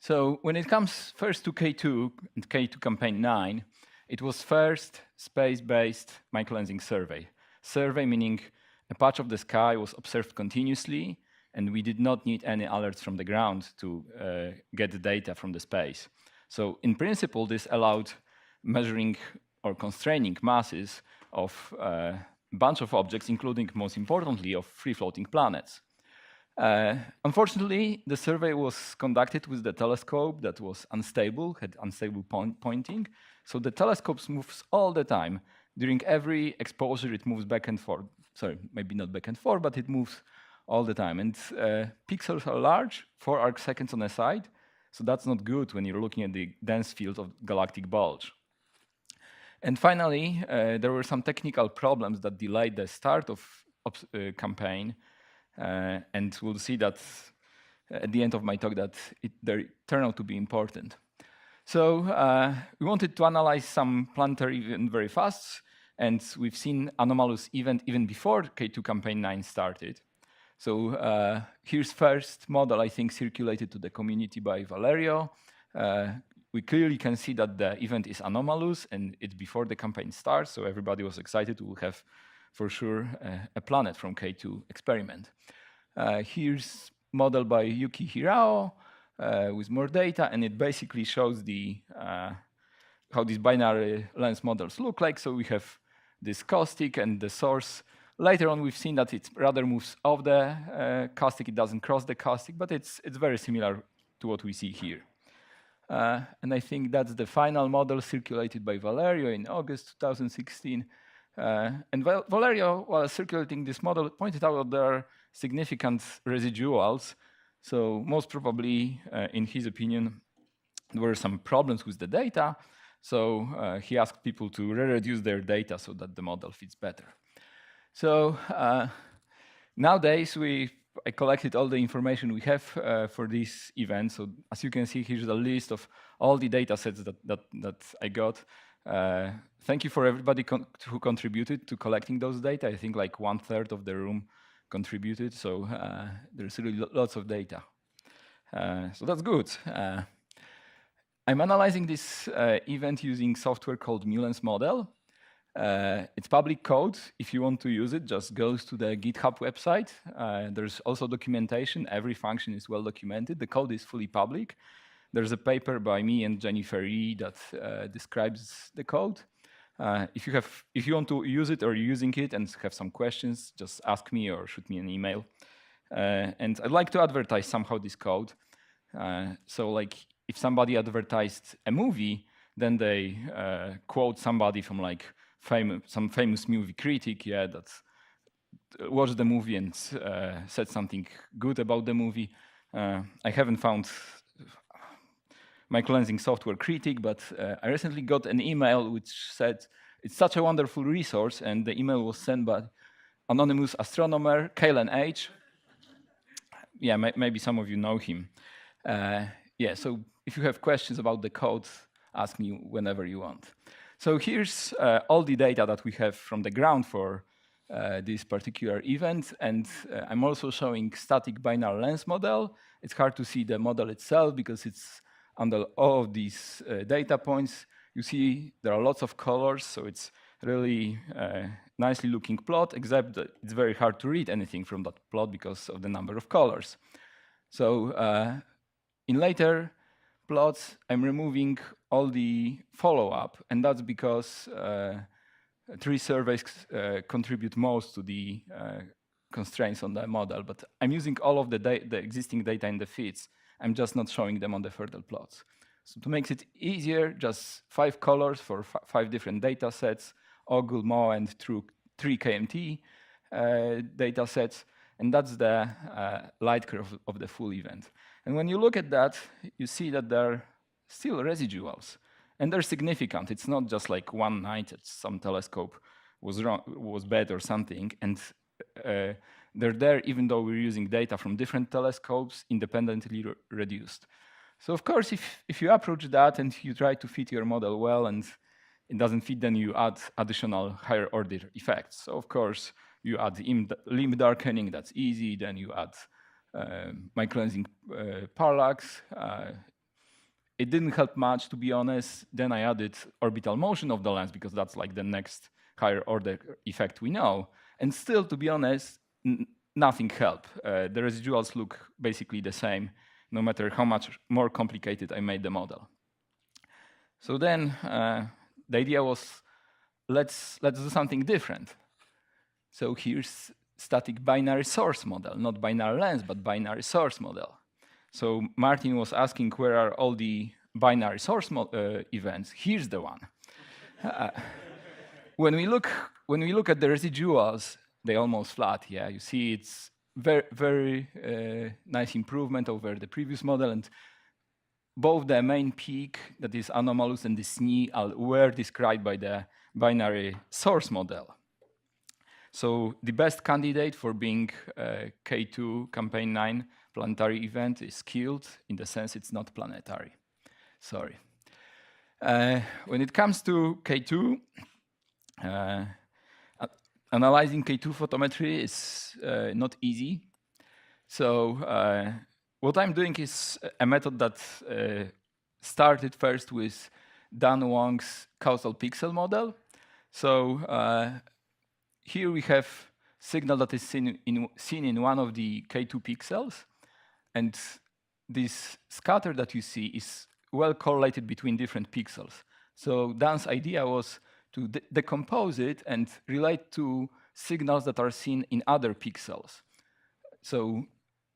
So when it comes first to K2 and K2 campaign 9, it was first space-based microlensing survey. Survey meaning a patch of the sky was observed continuously, and we did not need any alerts from the ground to get the data from the space. So in principle, this allowed measuring or constraining masses of a bunch of objects, including, most importantly, of free-floating planets. Unfortunately, the survey was conducted with the telescope that was unstable, had unstable pointing. So the telescope moves all the time. During every exposure, it moves back and forth. Sorry, maybe not back and forth, but it moves all the time. And pixels are large, 4 arc seconds on a side. So that's not good when you're looking at the dense field of galactic bulge. And finally, there were some technical problems that delayed the start of campaign. And we'll see that at the end of my talk that they turn out to be important. So we wanted to analyze some planetary event very fast, and we've seen anomalous event even before K2 campaign 9 started. So here's first model, I think, circulated to the community by Valerio. We clearly can see that the event is anomalous, and it's before the campaign starts, so everybody was excited. We'll have, for sure, a planet from K2 experiment. Here's model by Yuki Hirao with more data, and it basically shows the how these binary lens models look like. So we have this caustic and the source. Later on, we've seen that it rather moves off the caustic. It doesn't cross the caustic, but it's very similar to what we see here. And I think that's the final model circulated by Valerio in August 2016. And Valerio, while circulating this model, pointed out that there are significant residuals. So most probably, in his opinion, there were some problems with the data. So he asked people to re-reduce their data so that the model fits better. So nowadays, I collected all the information we have for this event. So as you can see, here's a list of all the data sets that I got. Thank you for everybody who contributed to collecting those data. I think like 1/3 of the room contributed. So there's really lots of data. So that's good. I'm analyzing this event using software called Mulens model. It's public code. If you want to use it, just goes to the GitHub website. There's also documentation. Every function is well documented. The code is fully public. There's a paper by me and Jennifer Yee that describes the code. If you want to use it or you're using it and have some questions, just ask me or shoot me an email. And I'd like to advertise somehow this code. So like if somebody advertised a movie, then they quote somebody from like some famous movie critic, that watched the movie and said something good about the movie. I haven't found microlensing software critic, but I recently got an email which said it's such a wonderful resource, and the email was sent by anonymous astronomer Kalen H. Yeah, maybe some of you know him. So if you have questions about the code, ask me whenever you want. So here's all the data that we have from the ground for this particular event, and I'm also showing static binary lens model. It's hard to see the model itself because it's under all of these data points. You see there are lots of colors, so it's really nicely looking plot, except that it's very hard to read anything from that plot because of the number of colors. So in later plots, I'm removing all the follow-up, and that's because 3 surveys contribute most to the constraints on the model, but I'm using all of the existing data in the feeds. I'm just not showing them on the further plots. So to make it easier, just 5 colors for 5 different data sets, Ogle, Mo, and 3 KMT data sets, and that's the light curve of the full event. And when you look at that, you see that there are still residuals, and they're significant. It's not just like one night that some telescope was bad or something, and they're there even though we're using data from different telescopes independently reduced. So of course, if you approach that and you try to fit your model well and it doesn't fit, then you add additional higher order effects. So of course, you add limb darkening, that's easy. Then you add microlensing parallax. it didn't help much, to be honest. Then I added orbital motion of the lens because that's like the next higher order effect we know. And still, to be honest, nothing helped. The residuals look basically the same, no matter how much more complicated I made the model. So then the idea was, let's do something different. So here's static binary source model, not binary lens, but binary source model. So Martin was asking where are all the binary source events. Here's the one. When we look at the residuals, they almost flat. Yeah, you see it's very nice improvement over the previous model, and both the main peak, that is anomalous, and the SNE were described by the binary source model. So the best candidate for being K2 campaign 9 planetary event is killed, in the sense it's not planetary. Sorry. When it comes to K2, analyzing K2 photometry is not easy. So what I'm doing is a method that started first with Dan Wang's causal pixel model. So here we have signal that is seen in one of the K2 pixels. And this scatter that you see is well correlated between different pixels. So Dan's idea was to decompose it and relate to signals that are seen in other pixels. So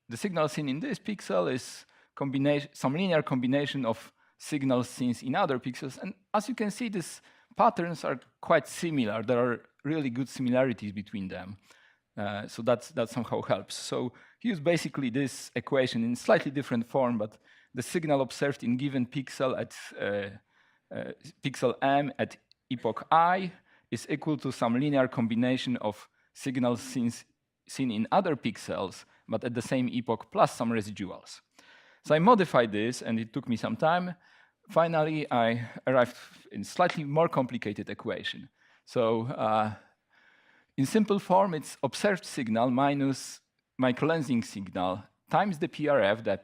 the signal seen in this pixel is some linear combination of signals seen in other pixels. And as you can see, these patterns are quite similar. There are really good similarities between them. So that somehow helps. So here's basically this equation in slightly different form, but the signal observed in given pixel at pixel m at epoch I is equal to some linear combination of signals seen in other pixels, but at the same epoch plus some residuals. So I modified this, and it took me some time. Finally, I arrived in slightly more complicated equation. So in simple form, it's observed signal minus microlensing signal times the PRF, the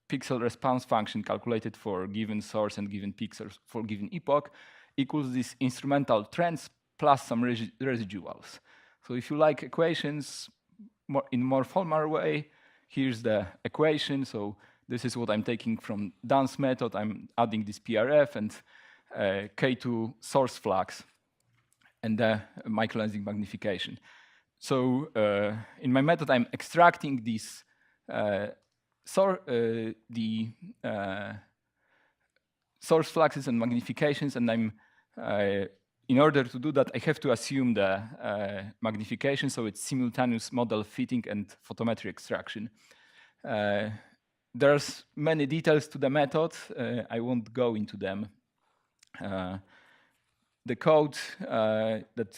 pixel response function calculated for given source and given pixels for given epoch, equals this instrumental trends plus some residuals. So if you like equations in more formal way, here's the equation. So this is what I'm taking from Dan's method. I'm adding this PRF and K2 source flux and the microlensing magnification. So in my method, I'm extracting these source fluxes and magnifications, and I'm in order to do that, I have to assume the magnification, so it's simultaneous model fitting and photometry extraction. There's many details to the method. I won't go into them. The code that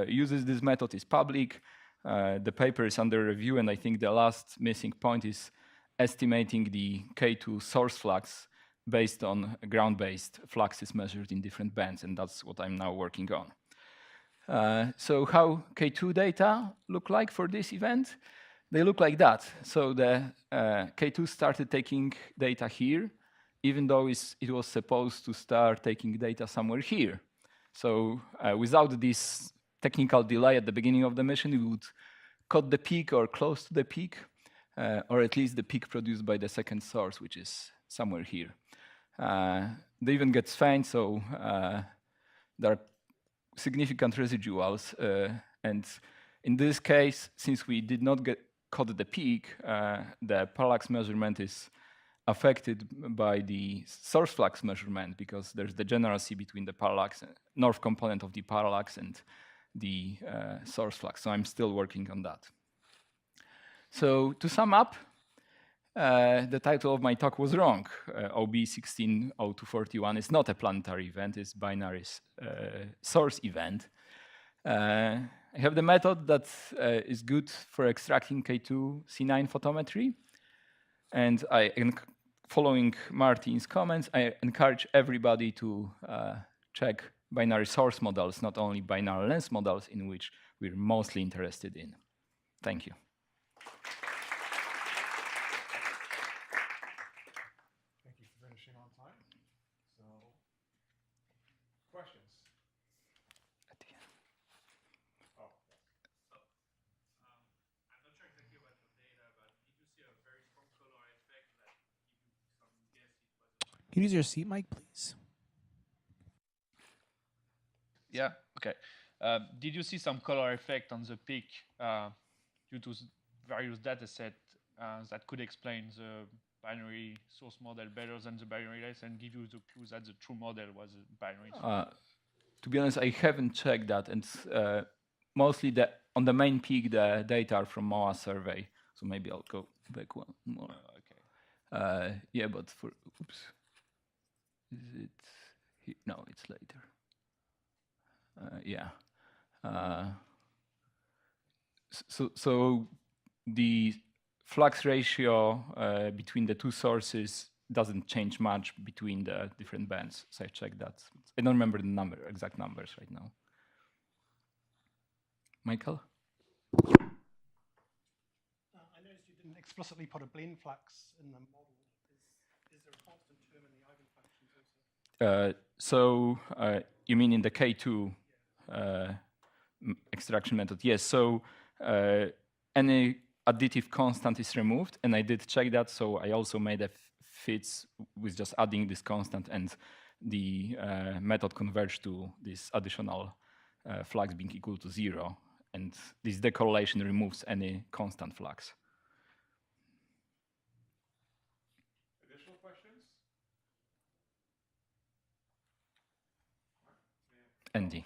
uses this method is public. The paper is under review, and I think the last missing point is estimating the K2 source flux based on ground-based fluxes measured in different bands, and that's what I'm now working on. So how K2 data look like for this event? They look like that. So the K2 started taking data here, even though it was supposed to start taking data somewhere here. So without this technical delay at the beginning of the mission, we would cut the peak or close to the peak, or at least the peak produced by the second source, which is somewhere here. The event gets faint, so there are significant residuals. And in this case, since we did not cut the peak, the parallax measurement is affected by the source flux measurement, because there's degeneracy between the parallax, north component of the parallax, and the source flux. So I'm still working on that. So to sum up, the title of my talk was wrong. OB 160241 is not a planetary event, it's binary source event. I have the method that is good for extracting K2 C9 photometry. And following Martin's comments, I encourage everybody to check binary source models, not only binary lens models, in which we're mostly interested in. Thank you. Thank you for finishing on time. Can you use your seat mic, please? Yeah, okay. Did you see some color effect on the peak due to various data sets that could explain the binary source model better than the binary list and give you the clue that the true model was a binary source? To be honest, I haven't checked that, and mostly on the main peak, the data are from MOA survey. So maybe I'll go back one more. Okay. Yeah, but for oops, is it? No, it's later. Yeah. So the flux ratio between the two sources doesn't change much between the different bands. So I checked that. I don't remember the exact numbers right now. Michael? I noticed you didn't explicitly put a blend flux in the model. Is there a constant term in the eigenfunctions also? You mean in the K2 extraction method? Yes. So any additive constant is removed, and I did check that. So I also made a fits with just adding this constant, and the method converged to this additional flux being equal to 0. And this decorrelation removes any constant flux. Additional questions? Andy.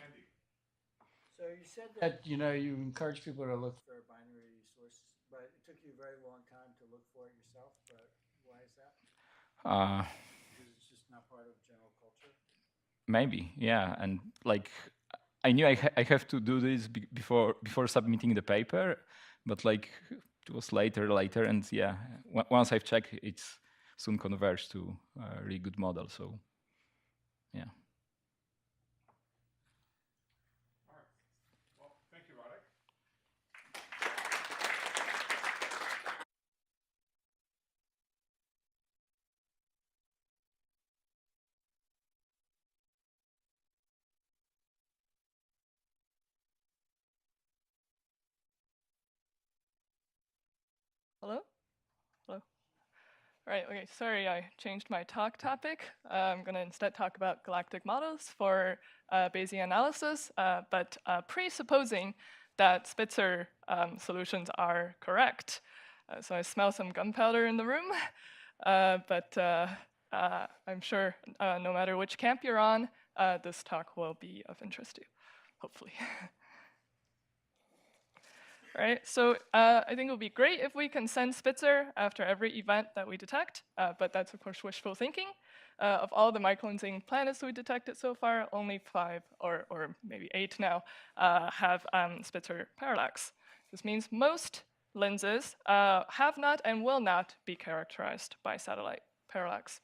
So you said that you encourage people to look for a binary source, but it took you a very long time to look for it yourself. But why is that? Because it's just not part of general culture. Maybe, yeah, and like I knew I have to do this before submitting the paper, but like it was later, and yeah, once I've checked, it's soon converged to a really good model. So, yeah. All right. Well, thank you, Radek. Hello? Hello? All right, okay, sorry, I changed my talk topic. I'm going to instead talk about galactic models for Bayesian analysis, but presupposing that Spitzer solutions are correct. So I smell some gunpowder in the room, but I'm sure no matter which camp you're on, this talk will be of interest to you, hopefully. Right, so I think it would be great if we can send Spitzer after every event that we detect, but that's of course wishful thinking. Of all the microlensing planets we detected so far, only 5 or maybe 8 now have Spitzer parallax. This means most lenses have not and will not be characterized by satellite parallax.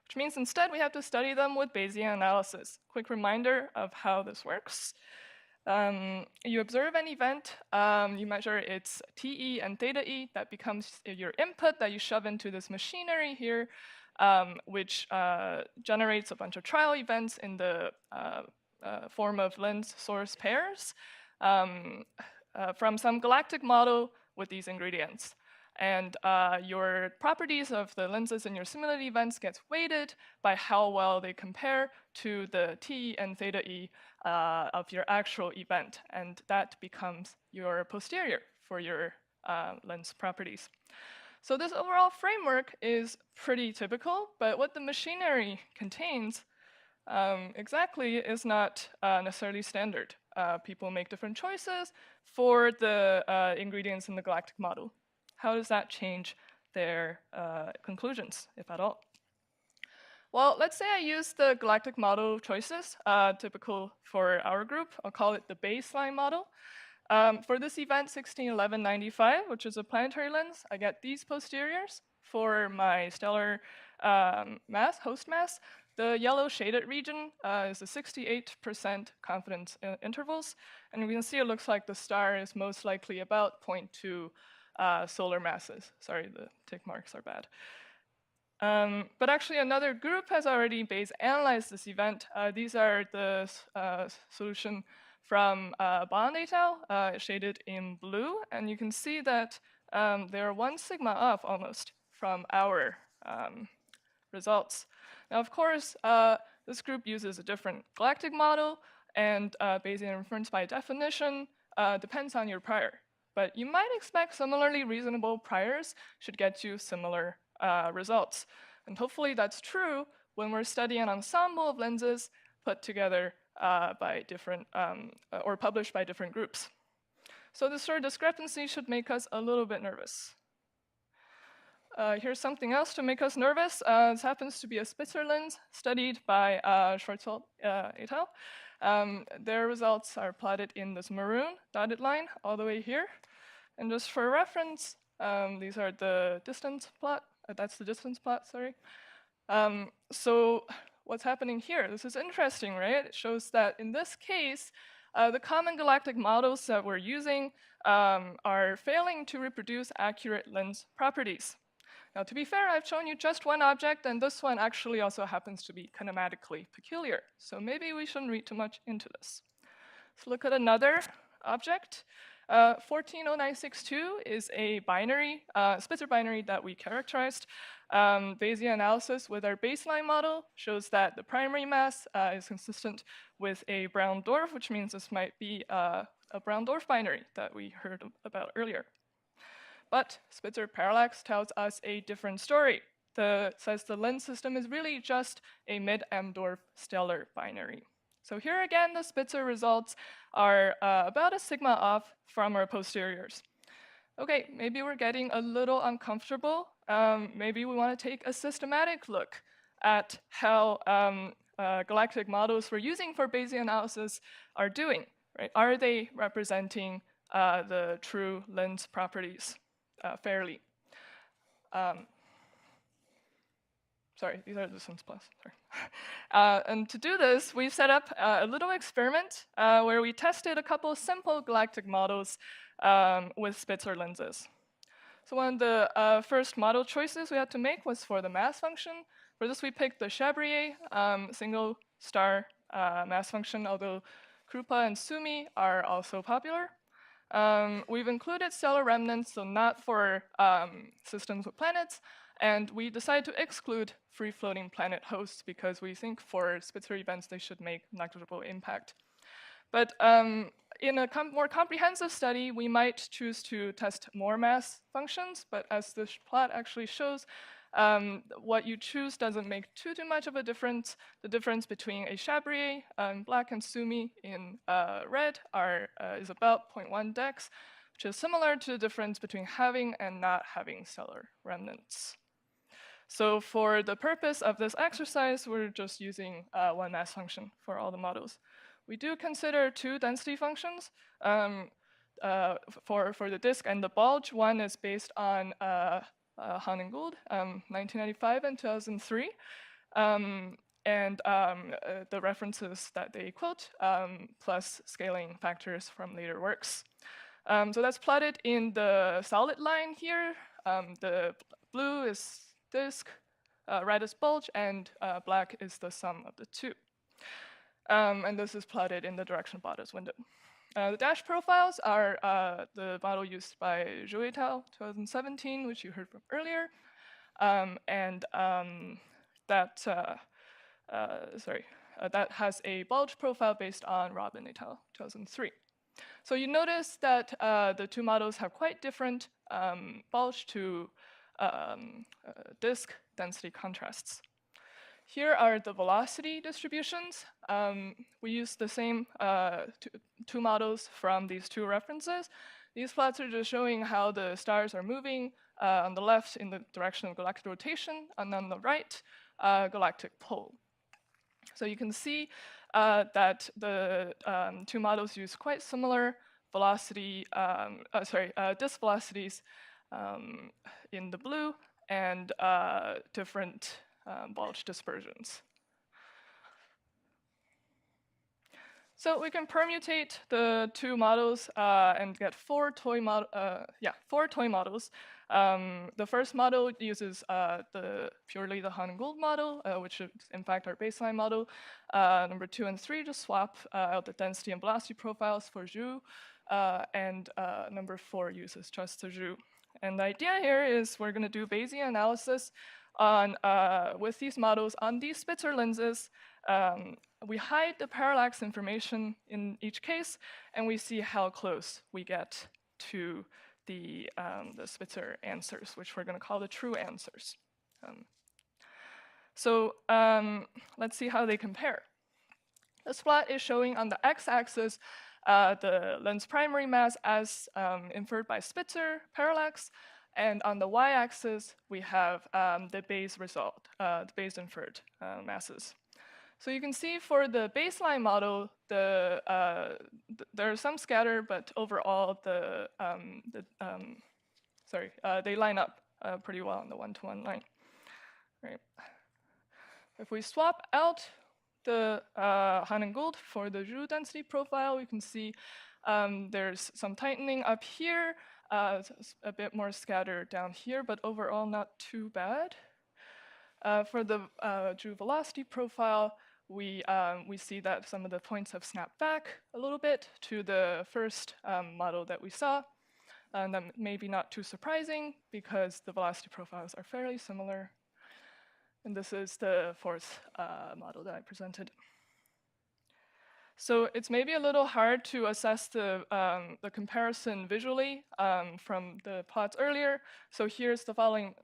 Which means instead we have to study them with Bayesian analysis. Quick reminder of how this works. You observe an event, you measure its TE and theta E, that becomes your input that you shove into this machinery here, which generates a bunch of trial events in the form of lens-source pairs from some galactic model with these ingredients. And your properties of the lenses in your simulated events gets weighted by how well they compare to the T and theta E of your actual event. And that becomes your posterior for your lens properties. So this overall framework is pretty typical, but what the machinery contains exactly is not necessarily standard. People make different choices for the ingredients in the galactic model. How does that change their conclusions, if at all? Well, let's say I use the galactic model choices, typical for our group. I'll call it the baseline model. For this event, 161195, which is a planetary lens, I get these posteriors for my stellar mass, host mass. The yellow shaded region is the 68% confidence intervals. And we can see it looks like the star is most likely about 0.2 solar masses. Sorry, the tick marks are bad. But actually, another group has already Bayes analyzed this event. These are the solution from Bond et al., shaded in blue. And you can see that they're 1 sigma off almost from our results. Now, of course, this group uses a different galactic model, and Bayesian inference by definition depends on your prior. But you might expect similarly reasonable priors should get you similar results. And hopefully that's true when we're studying an ensemble of lenses put together by different, or published by different groups. So this sort of discrepancy should make us a little bit nervous. Here's something else to make us nervous. This happens to be a Spitzer lens studied by Schwarzwald et al. Their results are plotted in this maroon dotted line all the way here. And just for reference, these are the distance plot. That's the distance plot, sorry. So what's happening here? This is interesting, right? It shows that in this case, the common galactic models that we're using are failing to reproduce accurate lens properties. Now, to be fair, I've shown you just one object, and this one actually also happens to be kinematically peculiar. So maybe we shouldn't read too much into this. Let's look at another object. 140962 is a binary, Spitzer binary that we characterized. Bayesian analysis with our baseline model shows that the primary mass is consistent with a brown dwarf, which means this might be a brown dwarf binary that we heard about earlier. But Spitzer parallax tells us a different story. It says the lens system is really just a mid-M dwarf stellar binary. So here again, the Spitzer results are about a sigma off from our posteriors. Okay, maybe we're getting a little uncomfortable. Maybe we want to take a systematic look at how galactic models we're using for Bayesian analysis are doing. Right? Are they representing the true lens properties fairly? Sorry, these are the distance plus. Sorry. And to do this, we've set up a little experiment where we tested a couple of simple galactic models with Spitzer lenses. So one of the first model choices we had to make was for the mass function. For this, we picked the Chabrier single star mass function, although Krupa and Sumi are also popular. We've included stellar remnants, so not for systems with planets, and we decided to exclude free-floating planet hosts because we think for Spitzer events they should make negligible impact. But in a more comprehensive study, we might choose to test more mass functions, but as this plot actually shows, what you choose doesn't make too much of a difference. The difference between a Chabrier in black and Sumi in red is about 0.1 dex, which is similar to the difference between having and not having stellar remnants. So for the purpose of this exercise, we're just using one mass function for all the models. We do consider two density functions for the disk and the bulge. One is based on Han and Gould, 1995 and 2003, and the references that they quote, plus scaling factors from later works. So that's plotted in the solid line here. The blue is disk, red is bulge, and black is the sum of the two. And this is plotted in the direction bodice window. The dash profiles are the model used by Zhou et al. 2017, which you heard from earlier. That has a bulge profile based on Robin et al. 2003. So you notice that the two models have quite different bulge to disk density contrasts. Here are the velocity distributions. We use the same two models from these two references. These plots are just showing how the stars are moving on the left in the direction of galactic rotation, and on the right, galactic pole. So you can see that the two models use quite similar velocity, disk velocities in the blue and different bulge dispersions. So we can permutate the two models and get four toy models. The first model uses purely the Han and Gould model, which is in fact our baseline model. Number 2 and 3 just swap out the density and velocity profiles for Zhu, and number 4 uses just the Zhu. And the idea here is we're going to do Bayesian analysis on with these models on these Spitzer lenses. We hide the parallax information in each case, and we see how close we get to the Spitzer answers, which we're going to call the true answers. So let's see how they compare. This plot is showing on the x-axis the lens primary mass as inferred by Spitzer parallax, and on the y-axis we have the Bayes result, the Bayes inferred masses. So you can see for the baseline model, there are some scatter, but overall they line up pretty well on the one-to-one line. Right. If we swap out the Han and Gould for the Zhu density profile, we can see there's some tightening up here, a bit more scatter down here, but overall not too bad. For the Zhu velocity profile, we see that some of the points have snapped back a little bit to the first model that we saw. And that may be not too surprising because the velocity profiles are fairly similar. And this is the fourth model that I presented. So it's maybe a little hard to assess the comparison visually from the plots earlier. So here's the following.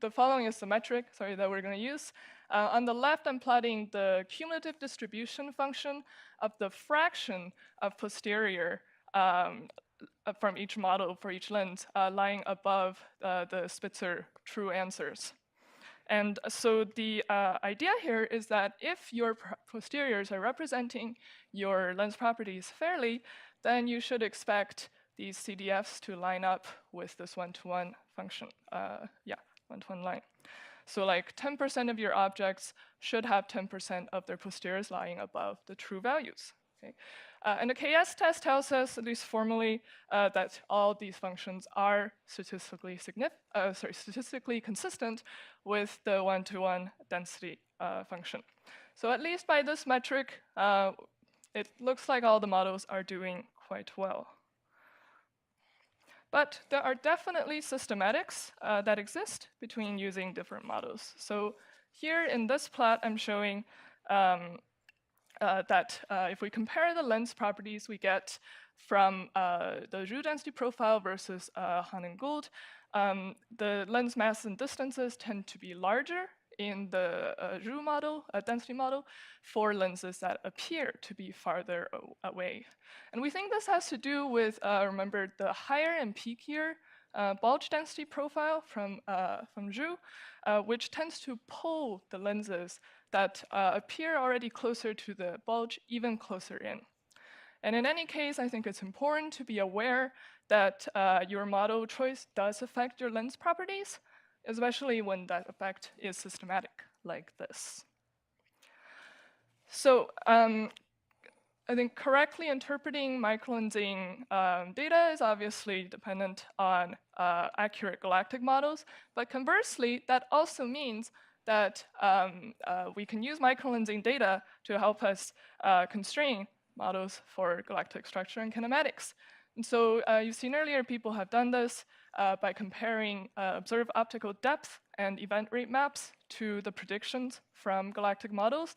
The following is the metric, that we're going to use. On the left, I'm plotting the cumulative distribution function of the fraction of posterior from each model for each lens lying above the Spitzer true answers. And so the idea here is that if your posteriors are representing your lens properties fairly, then you should expect these CDFs to line up with this one-to-one function. One-to-one line. So like 10% of your objects should have 10% of their posteriors lying above the true values. Okay? And the KS test tells us, at least formally, that all these functions are statistically consistent with the one-to-one density function. So at least by this metric, it looks like all the models are doing quite well. But there are definitely systematics that exist between using different models. So here in this plot, I'm showing that if we compare the lens properties we get from the Zhu density profile versus Han and Gould, the lens mass and distances tend to be larger in the Zhu model, density model, for lenses that appear to be farther away. And we think this has to do with, remember, the higher and peakier bulge density profile from Zhu, which tends to pull the lenses that appear already closer to the bulge even closer in. And in any case, I think it's important to be aware that your model choice does affect your lens properties, especially when that effect is systematic like this. So I think correctly interpreting microlensing data is obviously dependent on accurate galactic models, but conversely, that also means that we can use microlensing data to help us constrain models for galactic structure and kinematics. And so you've seen earlier people have done this by comparing observed optical depth and event rate maps to the predictions from galactic models.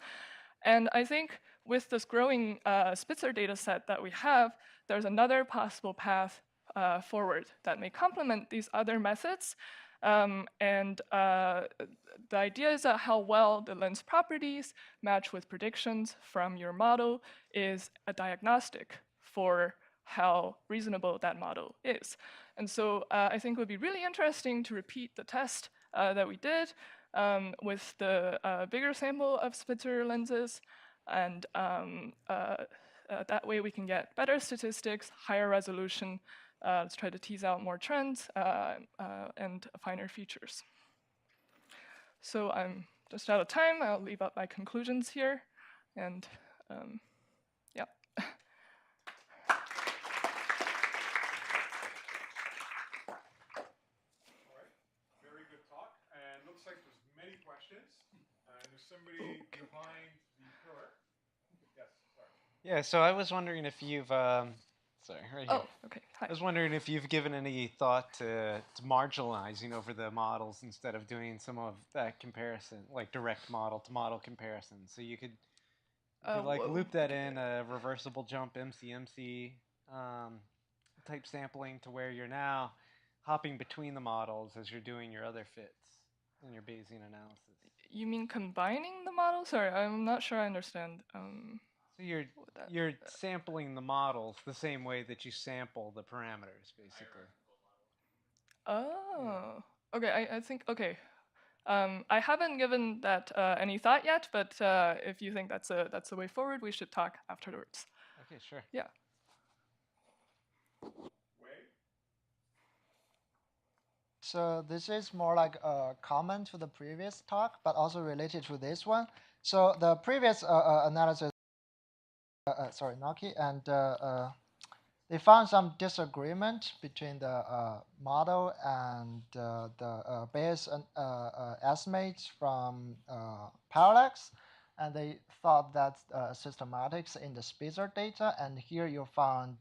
And I think with this growing Spitzer data set that we have, there's another possible path forward that may complement these other methods. The idea is that how well the lens properties match with predictions from your model is a diagnostic for how reasonable that model is. And so I think it would be really interesting to repeat the test that we did with the bigger sample of Spitzer lenses. And that way we can get better statistics, higher resolution. Let's try to tease out more trends and finer features. So I'm just out of time. I'll leave up my conclusions here. And yeah. Very good talk. And looks like there's many questions. And there's somebody behind the pillar. Yes, sorry. Yeah, so I was wondering if you've, sorry, right here. Oh, okay. Hi. I was wondering if you've given any thought to marginalizing over the models instead of doing some of that comparison, like direct model to model comparison. So you could like loop that in a reversible jump MCMC type sampling to where you're now hopping between the models as you're doing your other fits in your Bayesian analysis. You mean combining the models? Sorry, I'm not sure I understand. So you're sampling the models the same way that you sample the parameters, basically. Oh, okay. I think okay. I haven't given that any thought yet, but if you think that's the way forward, we should talk afterwards. Okay, sure. Yeah. So this is more like a comment to the previous talk, but also related to this one. So the previous analysis, sorry, Naki, and they found some disagreement between the model and the Bayes estimates from parallax, and they thought that systematics in the Spitzer data, and here you found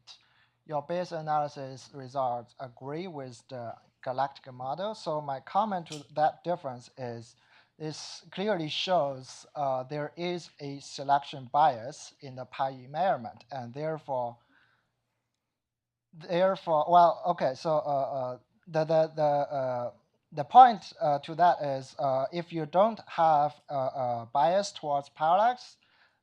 your Bayes analysis results agree with the galactic model. So my comment to that difference is this clearly shows there is a selection bias in the pi measurement, and therefore, well, okay. So the point to that is if you don't have a bias towards parallax,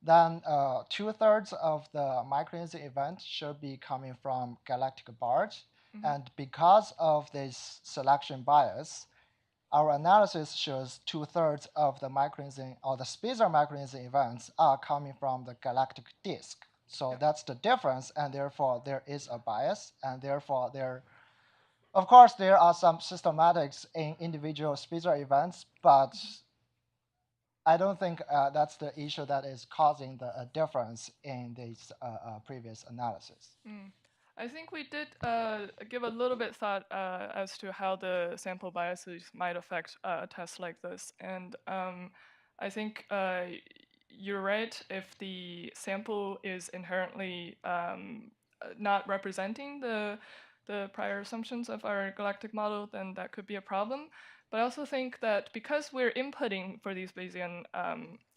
then 2/3 of the microlensing event should be coming from galactic bars. Mm-hmm. And because of this selection bias, our analysis shows 2/3 of the microlensing or the Spitzer microlensing events are coming from the galactic disk. So that's the difference, and therefore there is a bias, and therefore of course, there are some systematics in individual Spitzer events, but I don't think that's the issue that is causing the difference in this previous analysis. I think we did give a little bit thought as to how the sample biases might affect tests like this, and I think you're right. If the sample is inherently not representing the prior assumptions of our galactic model, then that could be a problem. But I also think that because we're inputting for these Bayesian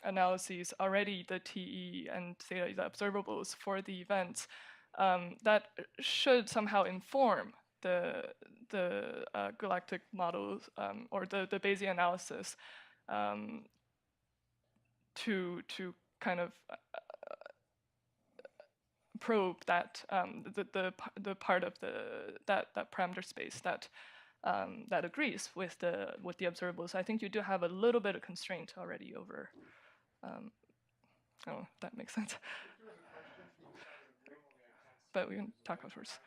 analyses already the TE and theta, the observables for the events, that should somehow inform the galactic models or the Bayesian analysis to kind of probe that the part of that parameter space that that agrees with the observables. I think you do have a little bit of constraint already over. Oh, that makes sense. But we can talk afterwards.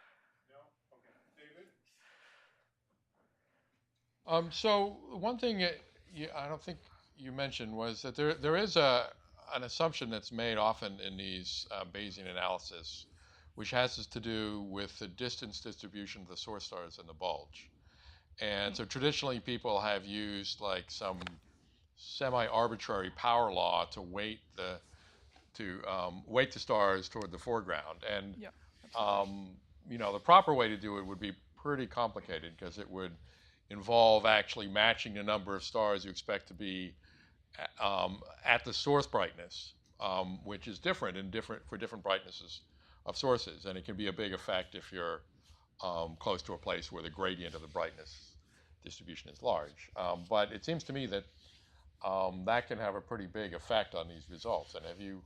So one thing I don't think you mentioned was that there is an assumption that's made often in these Bayesian analysis, which has to do with the distance distribution of the source stars in the bulge. And so traditionally people have used like some semi-arbitrary power law to weight the stars toward the foreground. And the proper way to do it would be pretty complicated because it would involve actually matching the number of stars you expect to be at the source brightness, which is different for different brightnesses of sources, and it can be a big effect if you're close to a place where the gradient of the brightness distribution is large. But it seems to me that that can have a pretty big effect on these results. And have you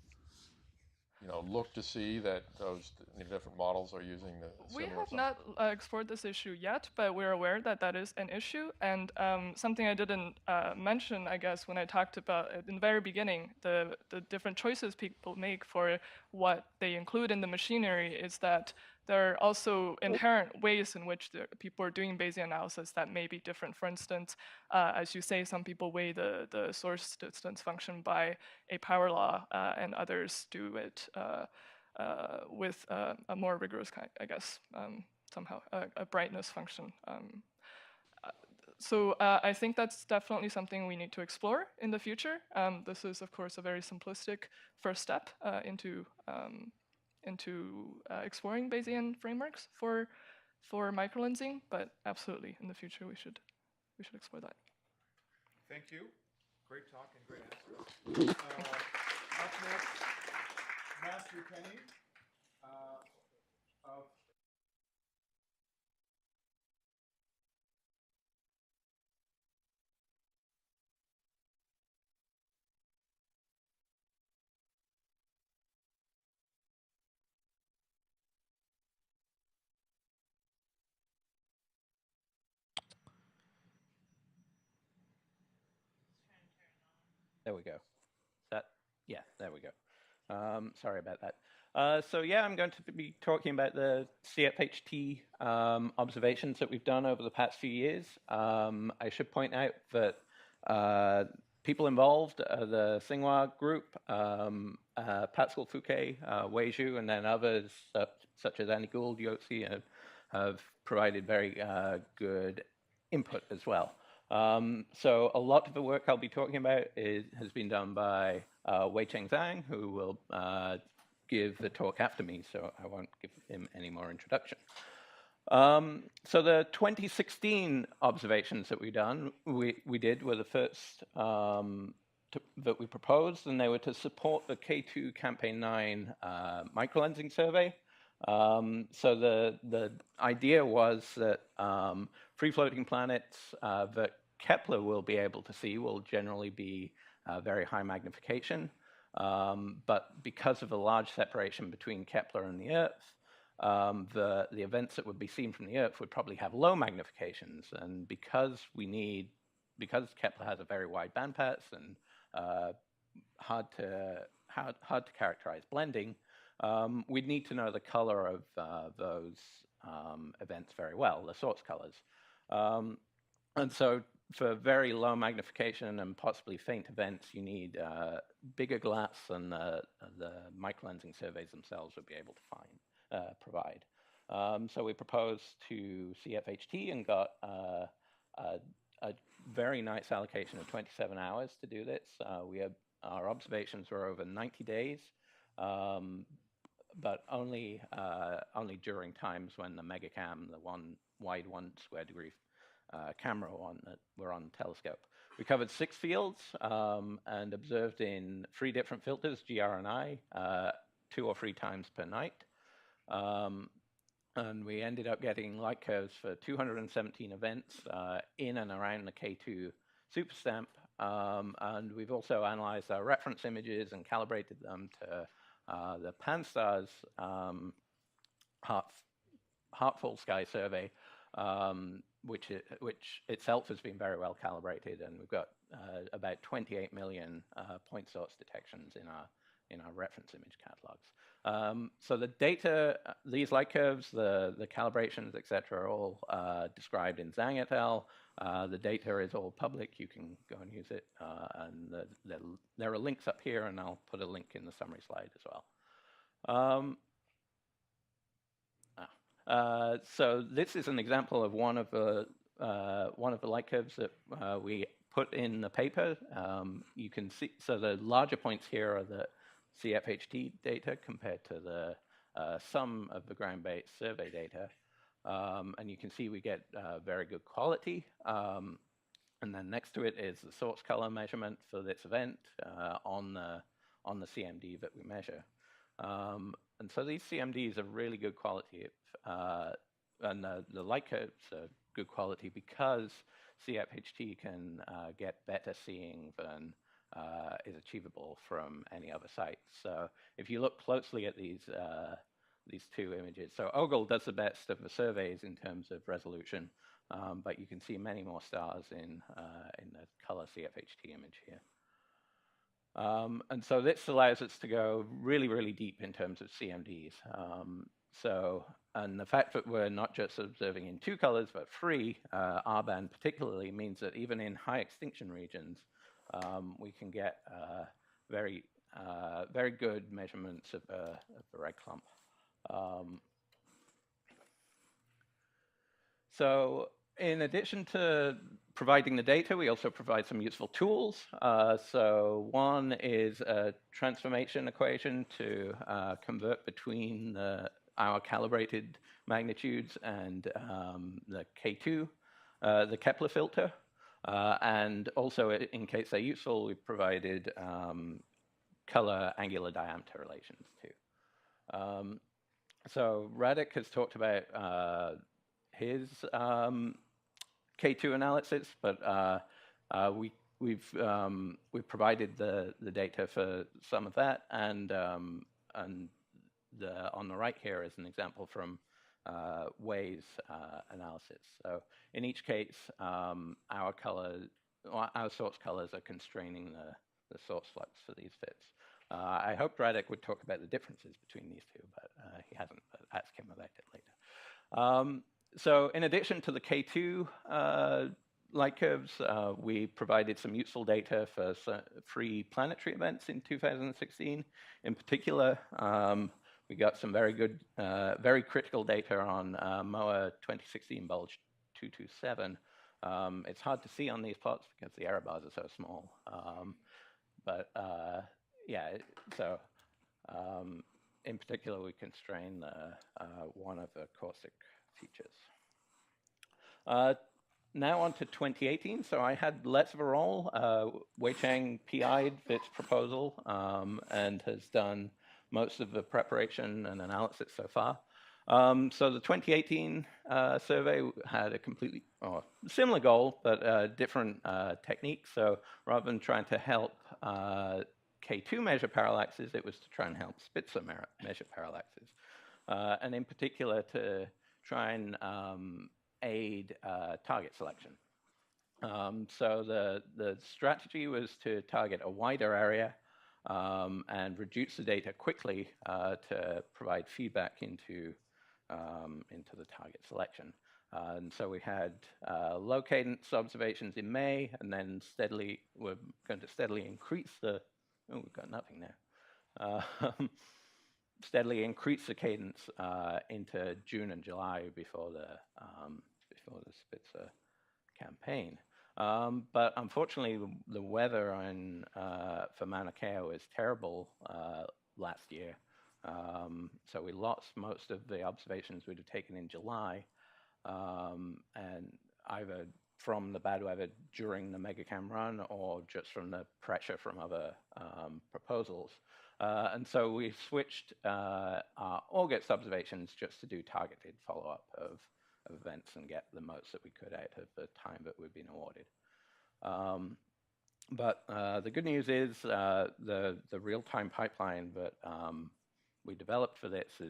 look to see that those different models are using the We similar have not explored this issue yet, but we're aware that that is an issue. And something I didn't mention, I guess, when I talked about in the very beginning, the different choices people make for what they include in the machinery is that there are also inherent ways in which people are doing Bayesian analysis that may be different. For instance, as you say, some people weigh the source distance function by a power law, and others do it with a more rigorous kind, I guess, somehow, a brightness function. So I think that's definitely something we need to explore in the future. This is, of course, a very simplistic first step into exploring Bayesian frameworks for for microlensing, but absolutely in the future we should explore that. Thank you. Great talk and great answers. Up next, Matthew Kenny of There we go. Yeah, there we go. Sorry about that. So yeah, I'm going to be talking about the CFHT observations that we've done over the past few years. I should point out that people involved, the Tsinghua group, Pascal Fouquet, Wei Zhu, and then others such as Annie Gould, Yotzi, have provided very good input as well. So a lot of the work I'll be talking about has been done by Wei-Cheng Zhang, who will give the talk after me, so I won't give him any more introduction. So the 2016 observations that we did were the first that we proposed, and they were to support the K2 Campaign 9 microlensing survey. So the idea was that free-floating planets that Kepler will be able to see will generally be very high magnification. But because of the large separation between Kepler and the Earth, the events that would be seen from the Earth would probably have low magnifications. And because Kepler has a very wide bandpass and hard to characterize blending, we'd need to know the color of those events very well, the source colors. And so for very low magnification and possibly faint events, you need bigger glass than the microlensing surveys themselves would be able to provide. So we proposed to CFHT and got a very nice allocation of 27 hours to do this. Our observations were over 90 days, but only during times when the megacam, the wide 1 square degree camera were on telescope. We covered 6 fields and observed in 3 different filters, GR and I, 2 or 3 times per night. And we ended up getting light curves for 217 events in and around the K2 superstamp. And we've also analyzed our reference images and calibrated them to the Pan-STARRS Heart-Full Sky survey, which itself has been very well calibrated, and we've got about 28 million point source detections in our reference image catalogs. So the data, these light curves, the calibrations, etc., are all described in Zhang et al. The data is all public. You can go and use it. And there are links up here, and I'll put a link in the summary slide as well. So this is an example of one of the light curves that we put in the paper. You can see, so the larger points here are the CFHT data compared to the sum of the ground-based survey data. And you can see we get very good quality. And then next to it is the source color measurement for this event on the CMD that we measure. And so these CMDs are really good quality, and the light curves are good quality because CFHT can get better seeing than is achievable from any other site. So if you look closely at these 2 images, so OGLE does the best of the surveys in terms of resolution, but you can see many more stars in the color CFHT image here. And so this allows us to go really, really deep in terms of CMDs. And the fact that we're not just observing in 2 colors, but 3, R-band particularly, means that even in high extinction regions, we can get very good measurements of the red clump. So in addition to providing the data, we also provide some useful tools. So one is a transformation equation to convert between the our calibrated magnitudes and the K2, the Kepler filter. And also, in case they're useful, we've provided color angular diameter relations too. So Radek has talked about his K2 analysis, but we've provided the data for some of that, and on the right here is an example from Wei's analysis. So in each case, our source colors are constraining the source flux for these fits. I hoped Radek would talk about the differences between these two, but he hasn't. But ask him about it later. So in addition to the K2 light curves, we provided some useful data for free planetary events in 2016. In particular, we got some very good, very critical data on MOA 2016 bulge 227. It's hard to see on these plots because the error bars are so small. Yeah, so in particular, we constrain one of the caustic features. Now on to 2018. So I had less of a role. Wei Chang PI'd Fit's proposal and has done most of the preparation and analysis so far. So the 2018 survey had a completely similar goal, but different technique. So rather than trying to help K2 measure parallaxes, it was to try and help Spitzer measure parallaxes. And in particular, to try and aid target selection. So the strategy was to target a wider area and reduce the data quickly to provide feedback into the target selection. And so we had low cadence observations in May, and then we're going to steadily increase the, we've got nothing there. Steadily increase the cadence into June and July before the Spitzer campaign. But unfortunately, the weather for Mauna Kea was terrible last year. So we lost most of the observations we'd have taken in July, and either from the bad weather during the MegaCam run or just from the pressure from other proposals. And so we switched our August observations just to do targeted follow-up of events and get the most that we could out of the time that we've been awarded. But the good news is the real-time pipeline that we developed for this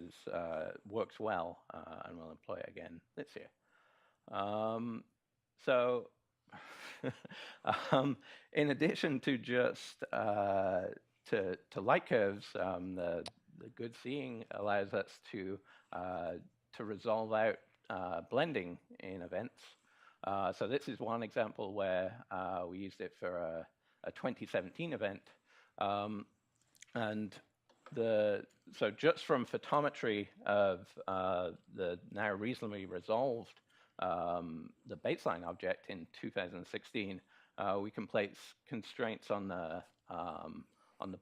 works well, and we'll employ it again this year. So in addition to just to light curves, the good seeing allows us to resolve out blending in events. So this is one example where we used it for a 2017 event. And so just from photometry of the now reasonably resolved the baseline object in 2016, we can place constraints on the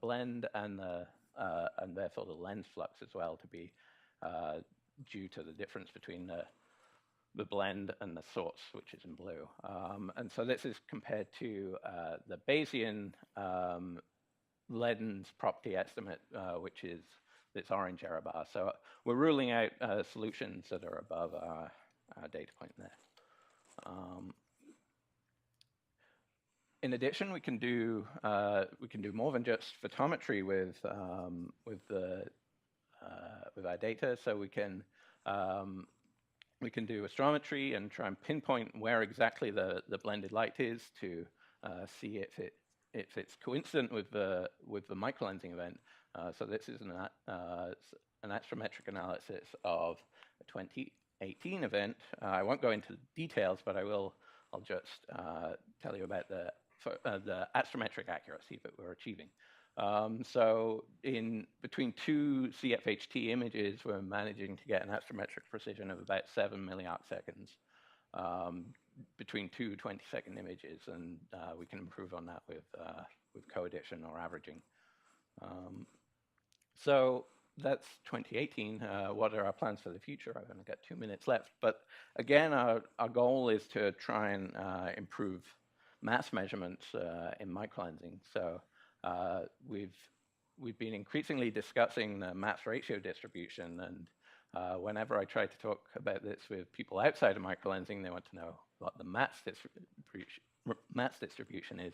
blend and therefore the lens flux as well to be due to the difference between the blend and the source, which is in blue. And so this is compared to the Bayesian lens property estimate, which is this orange error bar. So we're ruling out solutions that are above our data point there. In addition, we can do more than just photometry with our data. So we can do astrometry and try and pinpoint where exactly the blended light is to see if it's coincident with the microlensing event. So this is an astrometric analysis of a 2018 event. I won't go into details, but I'll just tell you about the astrometric accuracy that we're achieving. So between two CFHT images, we're managing to get an astrometric precision of about 7 milliarc seconds between two 20-second images, and we can improve on that with co-addition or averaging. So that's 2018. What are our plans for the future? I've only got 2 minutes left. But again, our goal is to try and improve mass measurements in microlensing. So we've been increasingly discussing the mass ratio distribution, and whenever I try to talk about this with people outside of microlensing, they want to know what the mass distribution is.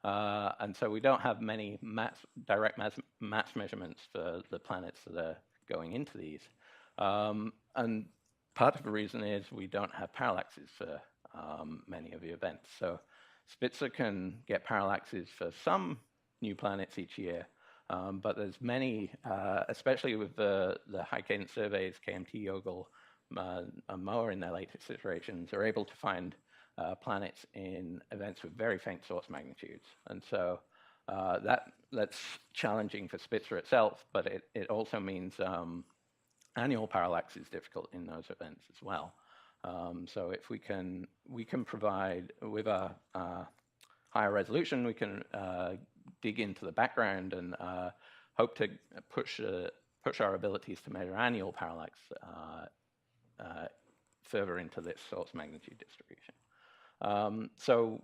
And so we don't have many direct mass measurements for the planets that are going into these. And part of the reason is we don't have parallaxes for many of the events. So Spitzer can get parallaxes for some new planets each year, but there's many, especially with the high cadence surveys, KMT, Yogel, and MOA in their latest iterations, are able to find planets in events with very faint source magnitudes. And so that's challenging for Spitzer itself, but it also means annual parallax is difficult in those events as well. So if we can provide, with a higher resolution, we can dig into the background and hope to push our abilities to measure annual parallax further into this source magnitude distribution. So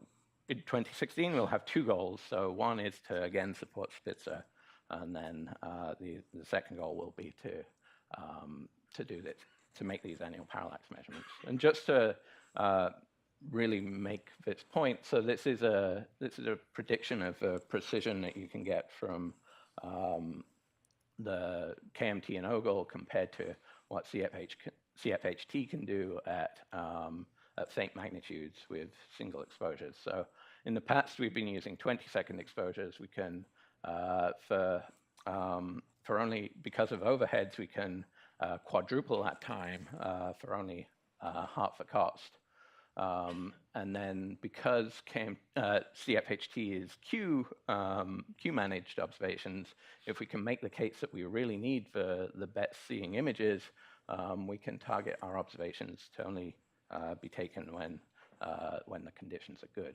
in 2016, we'll have 2 goals. So one is to, again, support Spitzer, and then the second goal will be to do this, to make these annual parallax measurements. And just to really make this point, so this is a prediction of precision that you can get from the KMT and Ogle compared to what CFHT can do at faint magnitudes with single exposures. So in the past, we've been using 20-second exposures. We can, for only, because of overheads, we can quadruple that time for only half the cost. And then because CFHT is Q-managed observations, if we can make the case that we really need for the best seeing images, we can target our observations to only be taken when the conditions are good.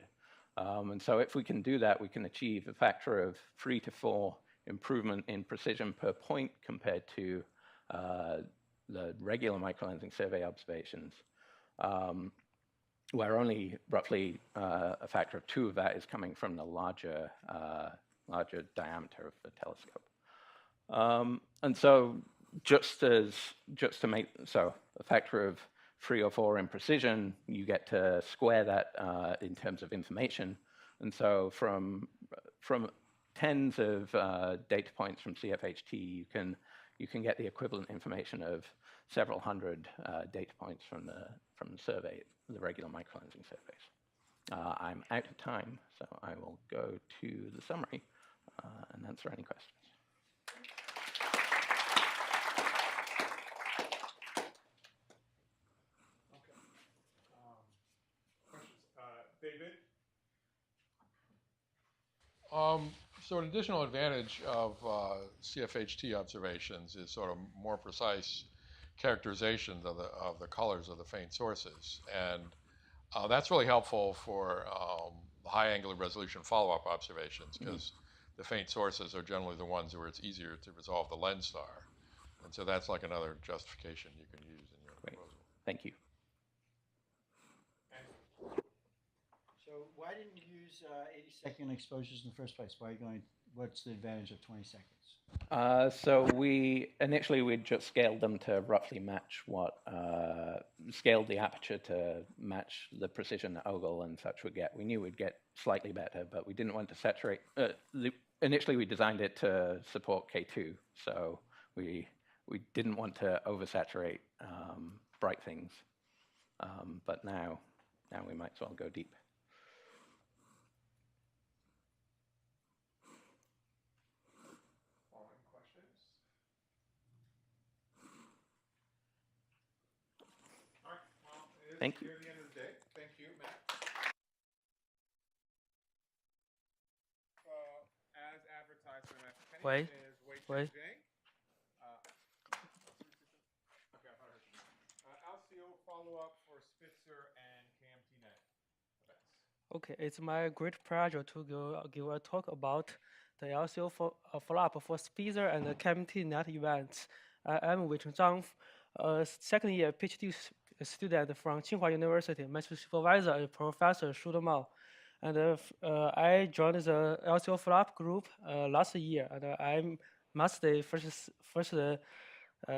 And so if we can do that, we can achieve a factor of 3 to 4 improvement in precision per point compared to the regular microlensing survey observations, where only roughly a factor of 2 of that is coming from the larger diameter of the telescope. And so just to make, so a factor of 3 or 4 in precision, you get to square that in terms of information. And so from tens of data points from CFHT, you can get the equivalent information of several hundred data points from the survey, the regular microlensing surveys. I'm out of time, so I will go to the summary and answer any questions. David? So an additional advantage of CFHT observations is sort of more precise characterizations of the colors of the faint sources. And that's really helpful for high angular resolution follow-up observations, because the faint sources are generally the ones where it's easier to resolve the lens star. And so that's like another justification you can use in your proposal. Thank you. So why didn't you use 80-second exposures in the first place? Why are you going? What's the advantage of 20 seconds? So initially we'd just scaled them to roughly match scaled the aperture to match the precision that Ogle and such would get. We knew we'd get slightly better, but we didn't want to saturate. Initially we designed it to support K2, so we didn't want to oversaturate bright things. But now we might as well go deep. Thank you. Near the end of the day. Thank you, Matt. As advertised by Matt Kenny, is Wei Zhang. Okay, I heard you. LCO follow-up for Spitzer and KMT-net events. Okay, it's my great pleasure to give a talk about the LCO follow-up for Spitzer and the community net events. I'm Wei Zhang, second year PhD student from Tsinghua University. My supervisor is Professor Shu Mao. And I joined the LCO follow-up group last year, and I must say first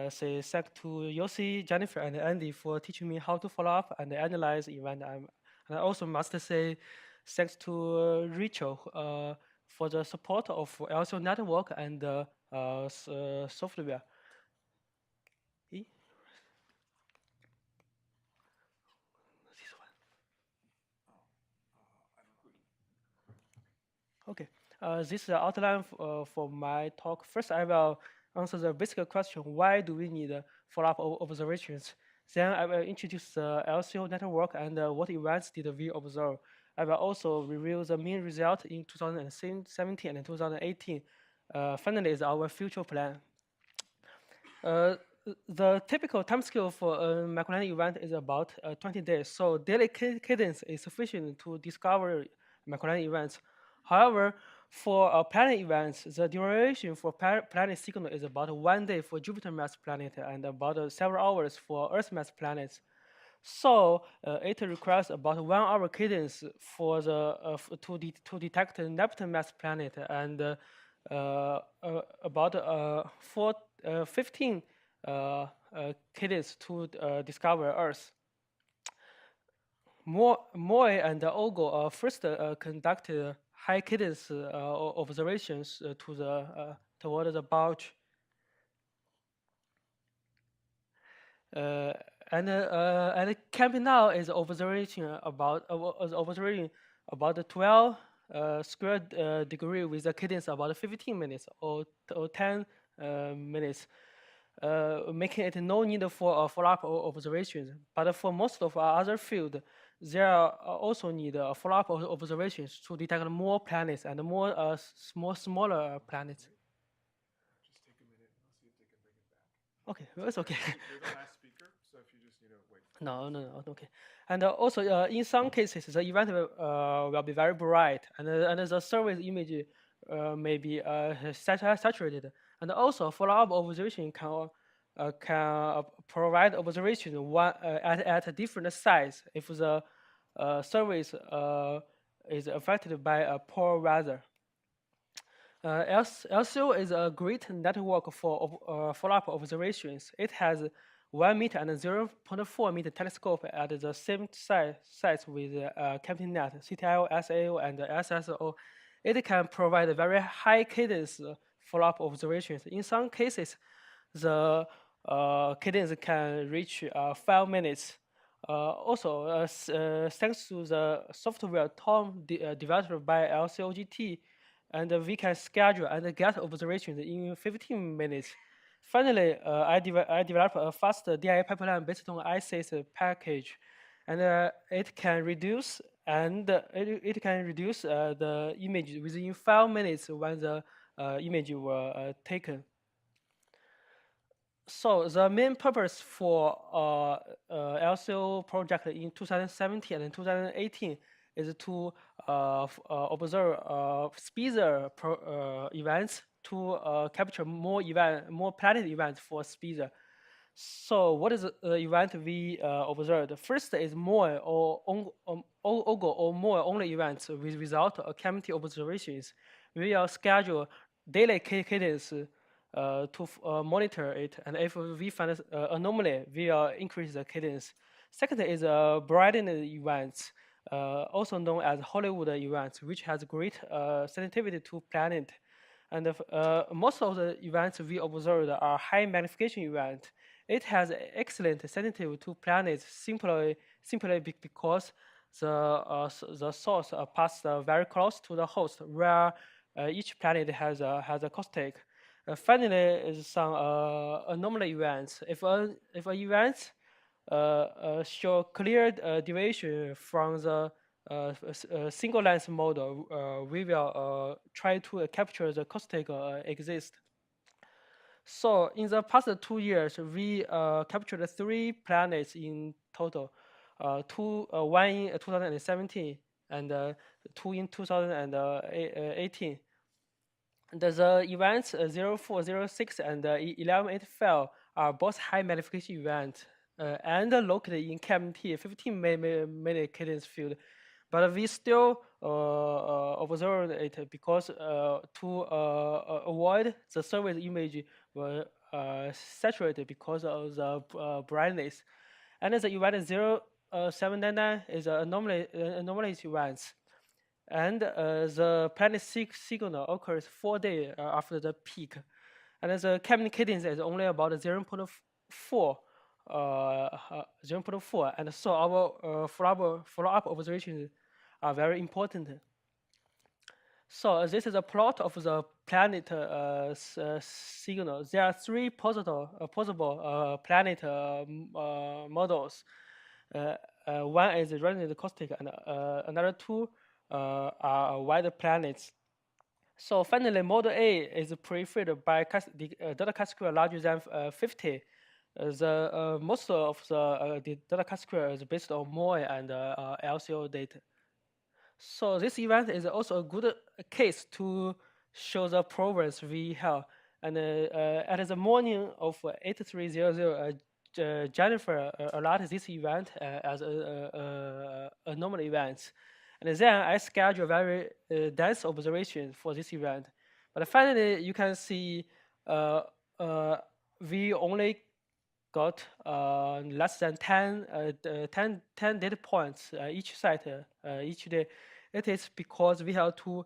say thank to Yossi, Jennifer, and Andy for teaching me how to follow up and analyze event. And I also must say thanks to Rachel for the support of LCO network and software. Okay, this is the outline for my talk. First, I will answer the basic question, why do we need follow-up observations? Then I will introduce the LCO network and what events did we observe. I will also review the main result in 2017 and 2018. Finally, is our future plan. The typical timescale for a Microlensing event is about 20 days, so daily cadence is sufficient to discover Microlensing events. However, for planet events, the duration for planet signal is about 1 day for Jupiter mass planet and about several hours for Earth mass planets. So it requires about 1 hour cadence for the to detect Neptune mass planet and about 15 cadence to discover Earth. Moy and Ogo first conducted high cadence observations toward the bulge. And Camping now is observing about the 12 square degree with a cadence about 15 minutes or 10 minutes, making it no need for follow-up observations. But for most of our other field, there are also need follow-up observations to detect more planets and more smaller planets. Just take a minute. I'll see if they can bring it back. Okay, it's okay. You're the last speaker, so if you just need to wait. No, okay. And also, in some cases, the event will be very bright, and the surface image may be saturated. And also, follow-up observation can provide observation at a different size if the surface is affected by poor weather. LCO is a great network for follow-up observations. It has 1 meter and 0.4 meter telescope at the same size with Camping Net, CTIO, SAO, and SSO. It can provide very high cadence follow-up observations. In some cases, the cadence can reach 5 minutes. Also, thanks to the software Tom developed by LCOGT, and we can schedule and get observations in 15 minutes. Finally, I developed a fast DI pipeline based on ICES package, and it can reduce the image within 5 minutes when the image were taken. So the main purpose for LCO project in 2017 and 2018 is to observe Spitzer events to capture more planet events for Spitzer. So what is the event we observed? First is more or more only events without community observations. We will schedule daily cadence to monitor it, and if we find anomaly, we will increase the cadence. Second is brightening events, also known as Hollywood events, which has great sensitivity to planet. And most of the events we observed are high magnification events. It has excellent sensitivity to planets simply because the source passes very close to the host, where each planet has a caustic. Finally, is some anomaly events. If an event show clear deviation from the single lens model, we will try to capture the caustic exist. So in the past 2 years, we captured 3 planets in total. One in 2017 and 2 in 2018. The events 04, 06, and 11.8 fail are both high magnification events and located in CAMT 15 minute cadence field. But we still observed it because to avoid the surface image were saturated because of the brightness. And the event 0799 is an anomalous event. And the planet signal occurs 4 days after the peak. And the CAMT cadence is only about 0.4. 0.4, and so our follow-up observations are very important. So this is a plot of the planet signal. There are 3 possible planet models. One is resonant caustic, and another 2 are white planets. So finally, model A is preferred by data chi-square larger than 50. Most of the data chi-square is based on MOI and LCO data. So this event is also a good case to show the progress we have. And at the morning of 8300, Jennifer allotted this event as a normal event. And then I schedule very dense observation for this event. But finally, you can see we only got less than 10 data points each site each day. It is because we have to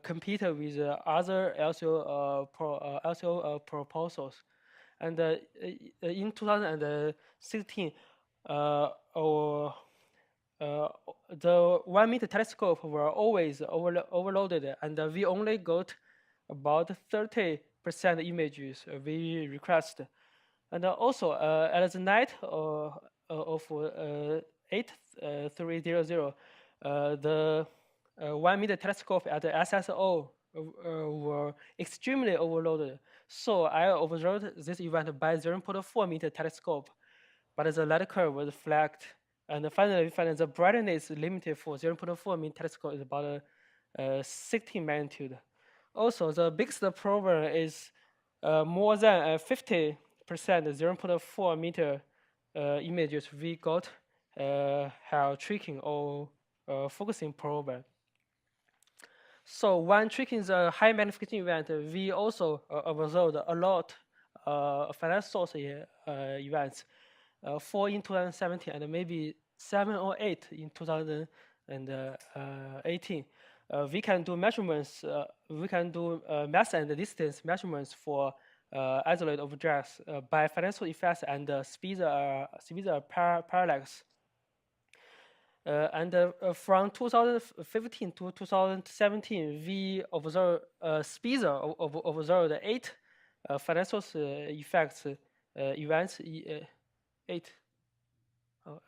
compete with other LCO proposals. And in 2016, the 1 meter telescope were always overloaded, and we only got about 30% images we request. And also at the night of 8300, the 1 meter telescope at the SSO were extremely overloaded. So I observed this event by 0.4 meter telescope, but the light curve was flagged. And finally, we found the brightness limited for 0.4 meter telescope is about 16 magnitude. Also, the biggest problem is more than 50% 0.4 meter images we got have tracking or focusing problem. So when tracking the high magnification event, we also observed a lot of finite source events, 4 in 2017 and maybe 7 or 8 in 2018. We can do measurements, we can do mass and distance measurements for isolated objects by financial effects and Spitzer parallax. And from 2015 to 2017, we observed Spitzer observed 8 financial effects events, 8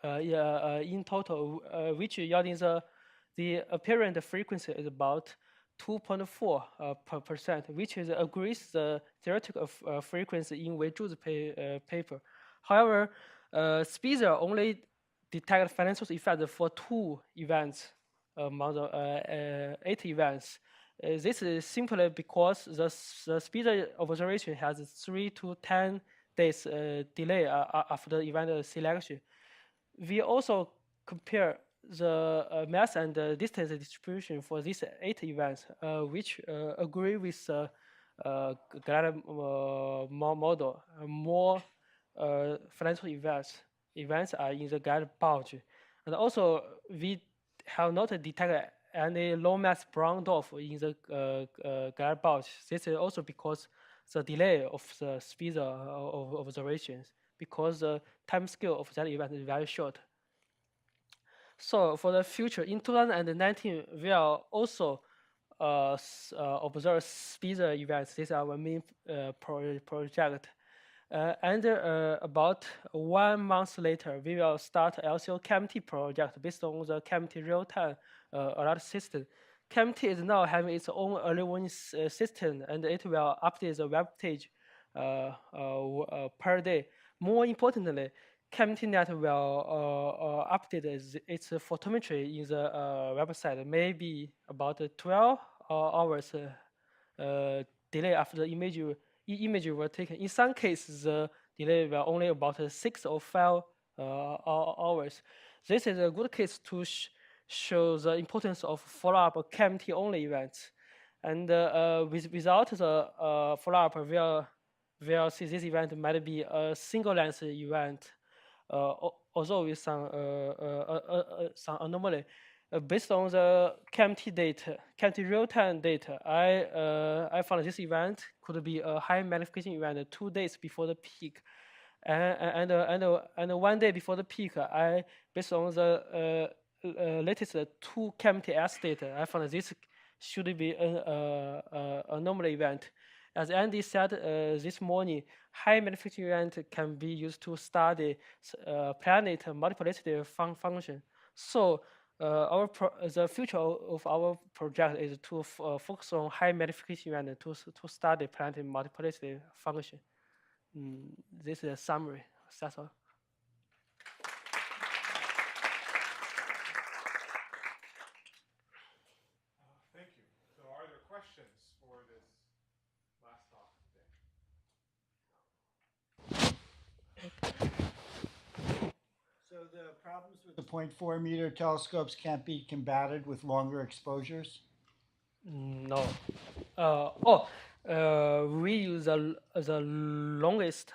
in total, which yielding the apparent frequency is about 2.4%, which is agrees the theoretical frequency in Weiju's paper. However, Spitzer only detect financial effect for 2 events among the 8 events. This is simply because the Spitzer observation has 3 to 10 days delay after the event selection. We also compare the mass and distance distribution for these 8 events, which agree with the Glider model. More financial events are in the Glider bulge. And also, we have not detected any low mass brown dwarf in the Glider bulge. This is also because the delay of the Spitzer of observations, because the time scale of that event is very short. So for the future, in 2019, we will also observe Spitzer events. This is our main project. And about 1 month later, we will start LCO CAMT project based on the CAMT real-time alert system. CAMT is now having its own early warning system, and it will update the web page per day. More importantly, ChemTNet will update its photometry in the website, maybe about 12 hours delay after the image were taken. In some cases, the delay will only about 6 or 5 hours. This is a good case to show the importance of follow-up ChemT-only events. And without the follow-up, we'll see this event might be a single-length event, although with some anomaly. Based on the ChemT data, ChemT real-time data, I found this event could be a high magnification event 2 days before the peak, and 1 day before the peak. Based on the latest 2 ChemTS data, I found this should be a normal event. As Andy said this morning, high magnification event can be used to study planet multiplicity function. So the future of our project is to focus on high magnification event to study planet multiplicity function. This is a summary. That's all. Thank you. So are there questions for this last talk today? So the problems with the 0.4 meter telescopes can't be combated with longer exposures? No. We use the longest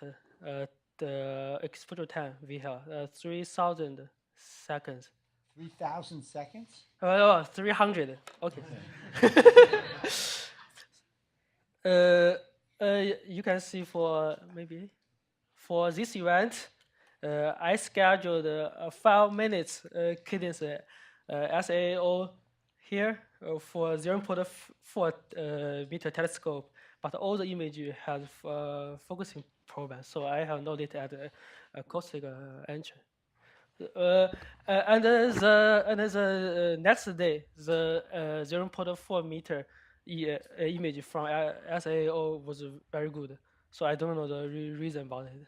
the exposure time we have, 3,000 seconds. 3,000 seconds? 300. Okay. You can see for this event, I scheduled 5 minutes cadence SAO here for 0.4 meter telescope, but all the image has focusing problem, so I have not it at acoustic entry. And the next day, the 0.4 meter image from SAO was very good, so I don't know the reason about it.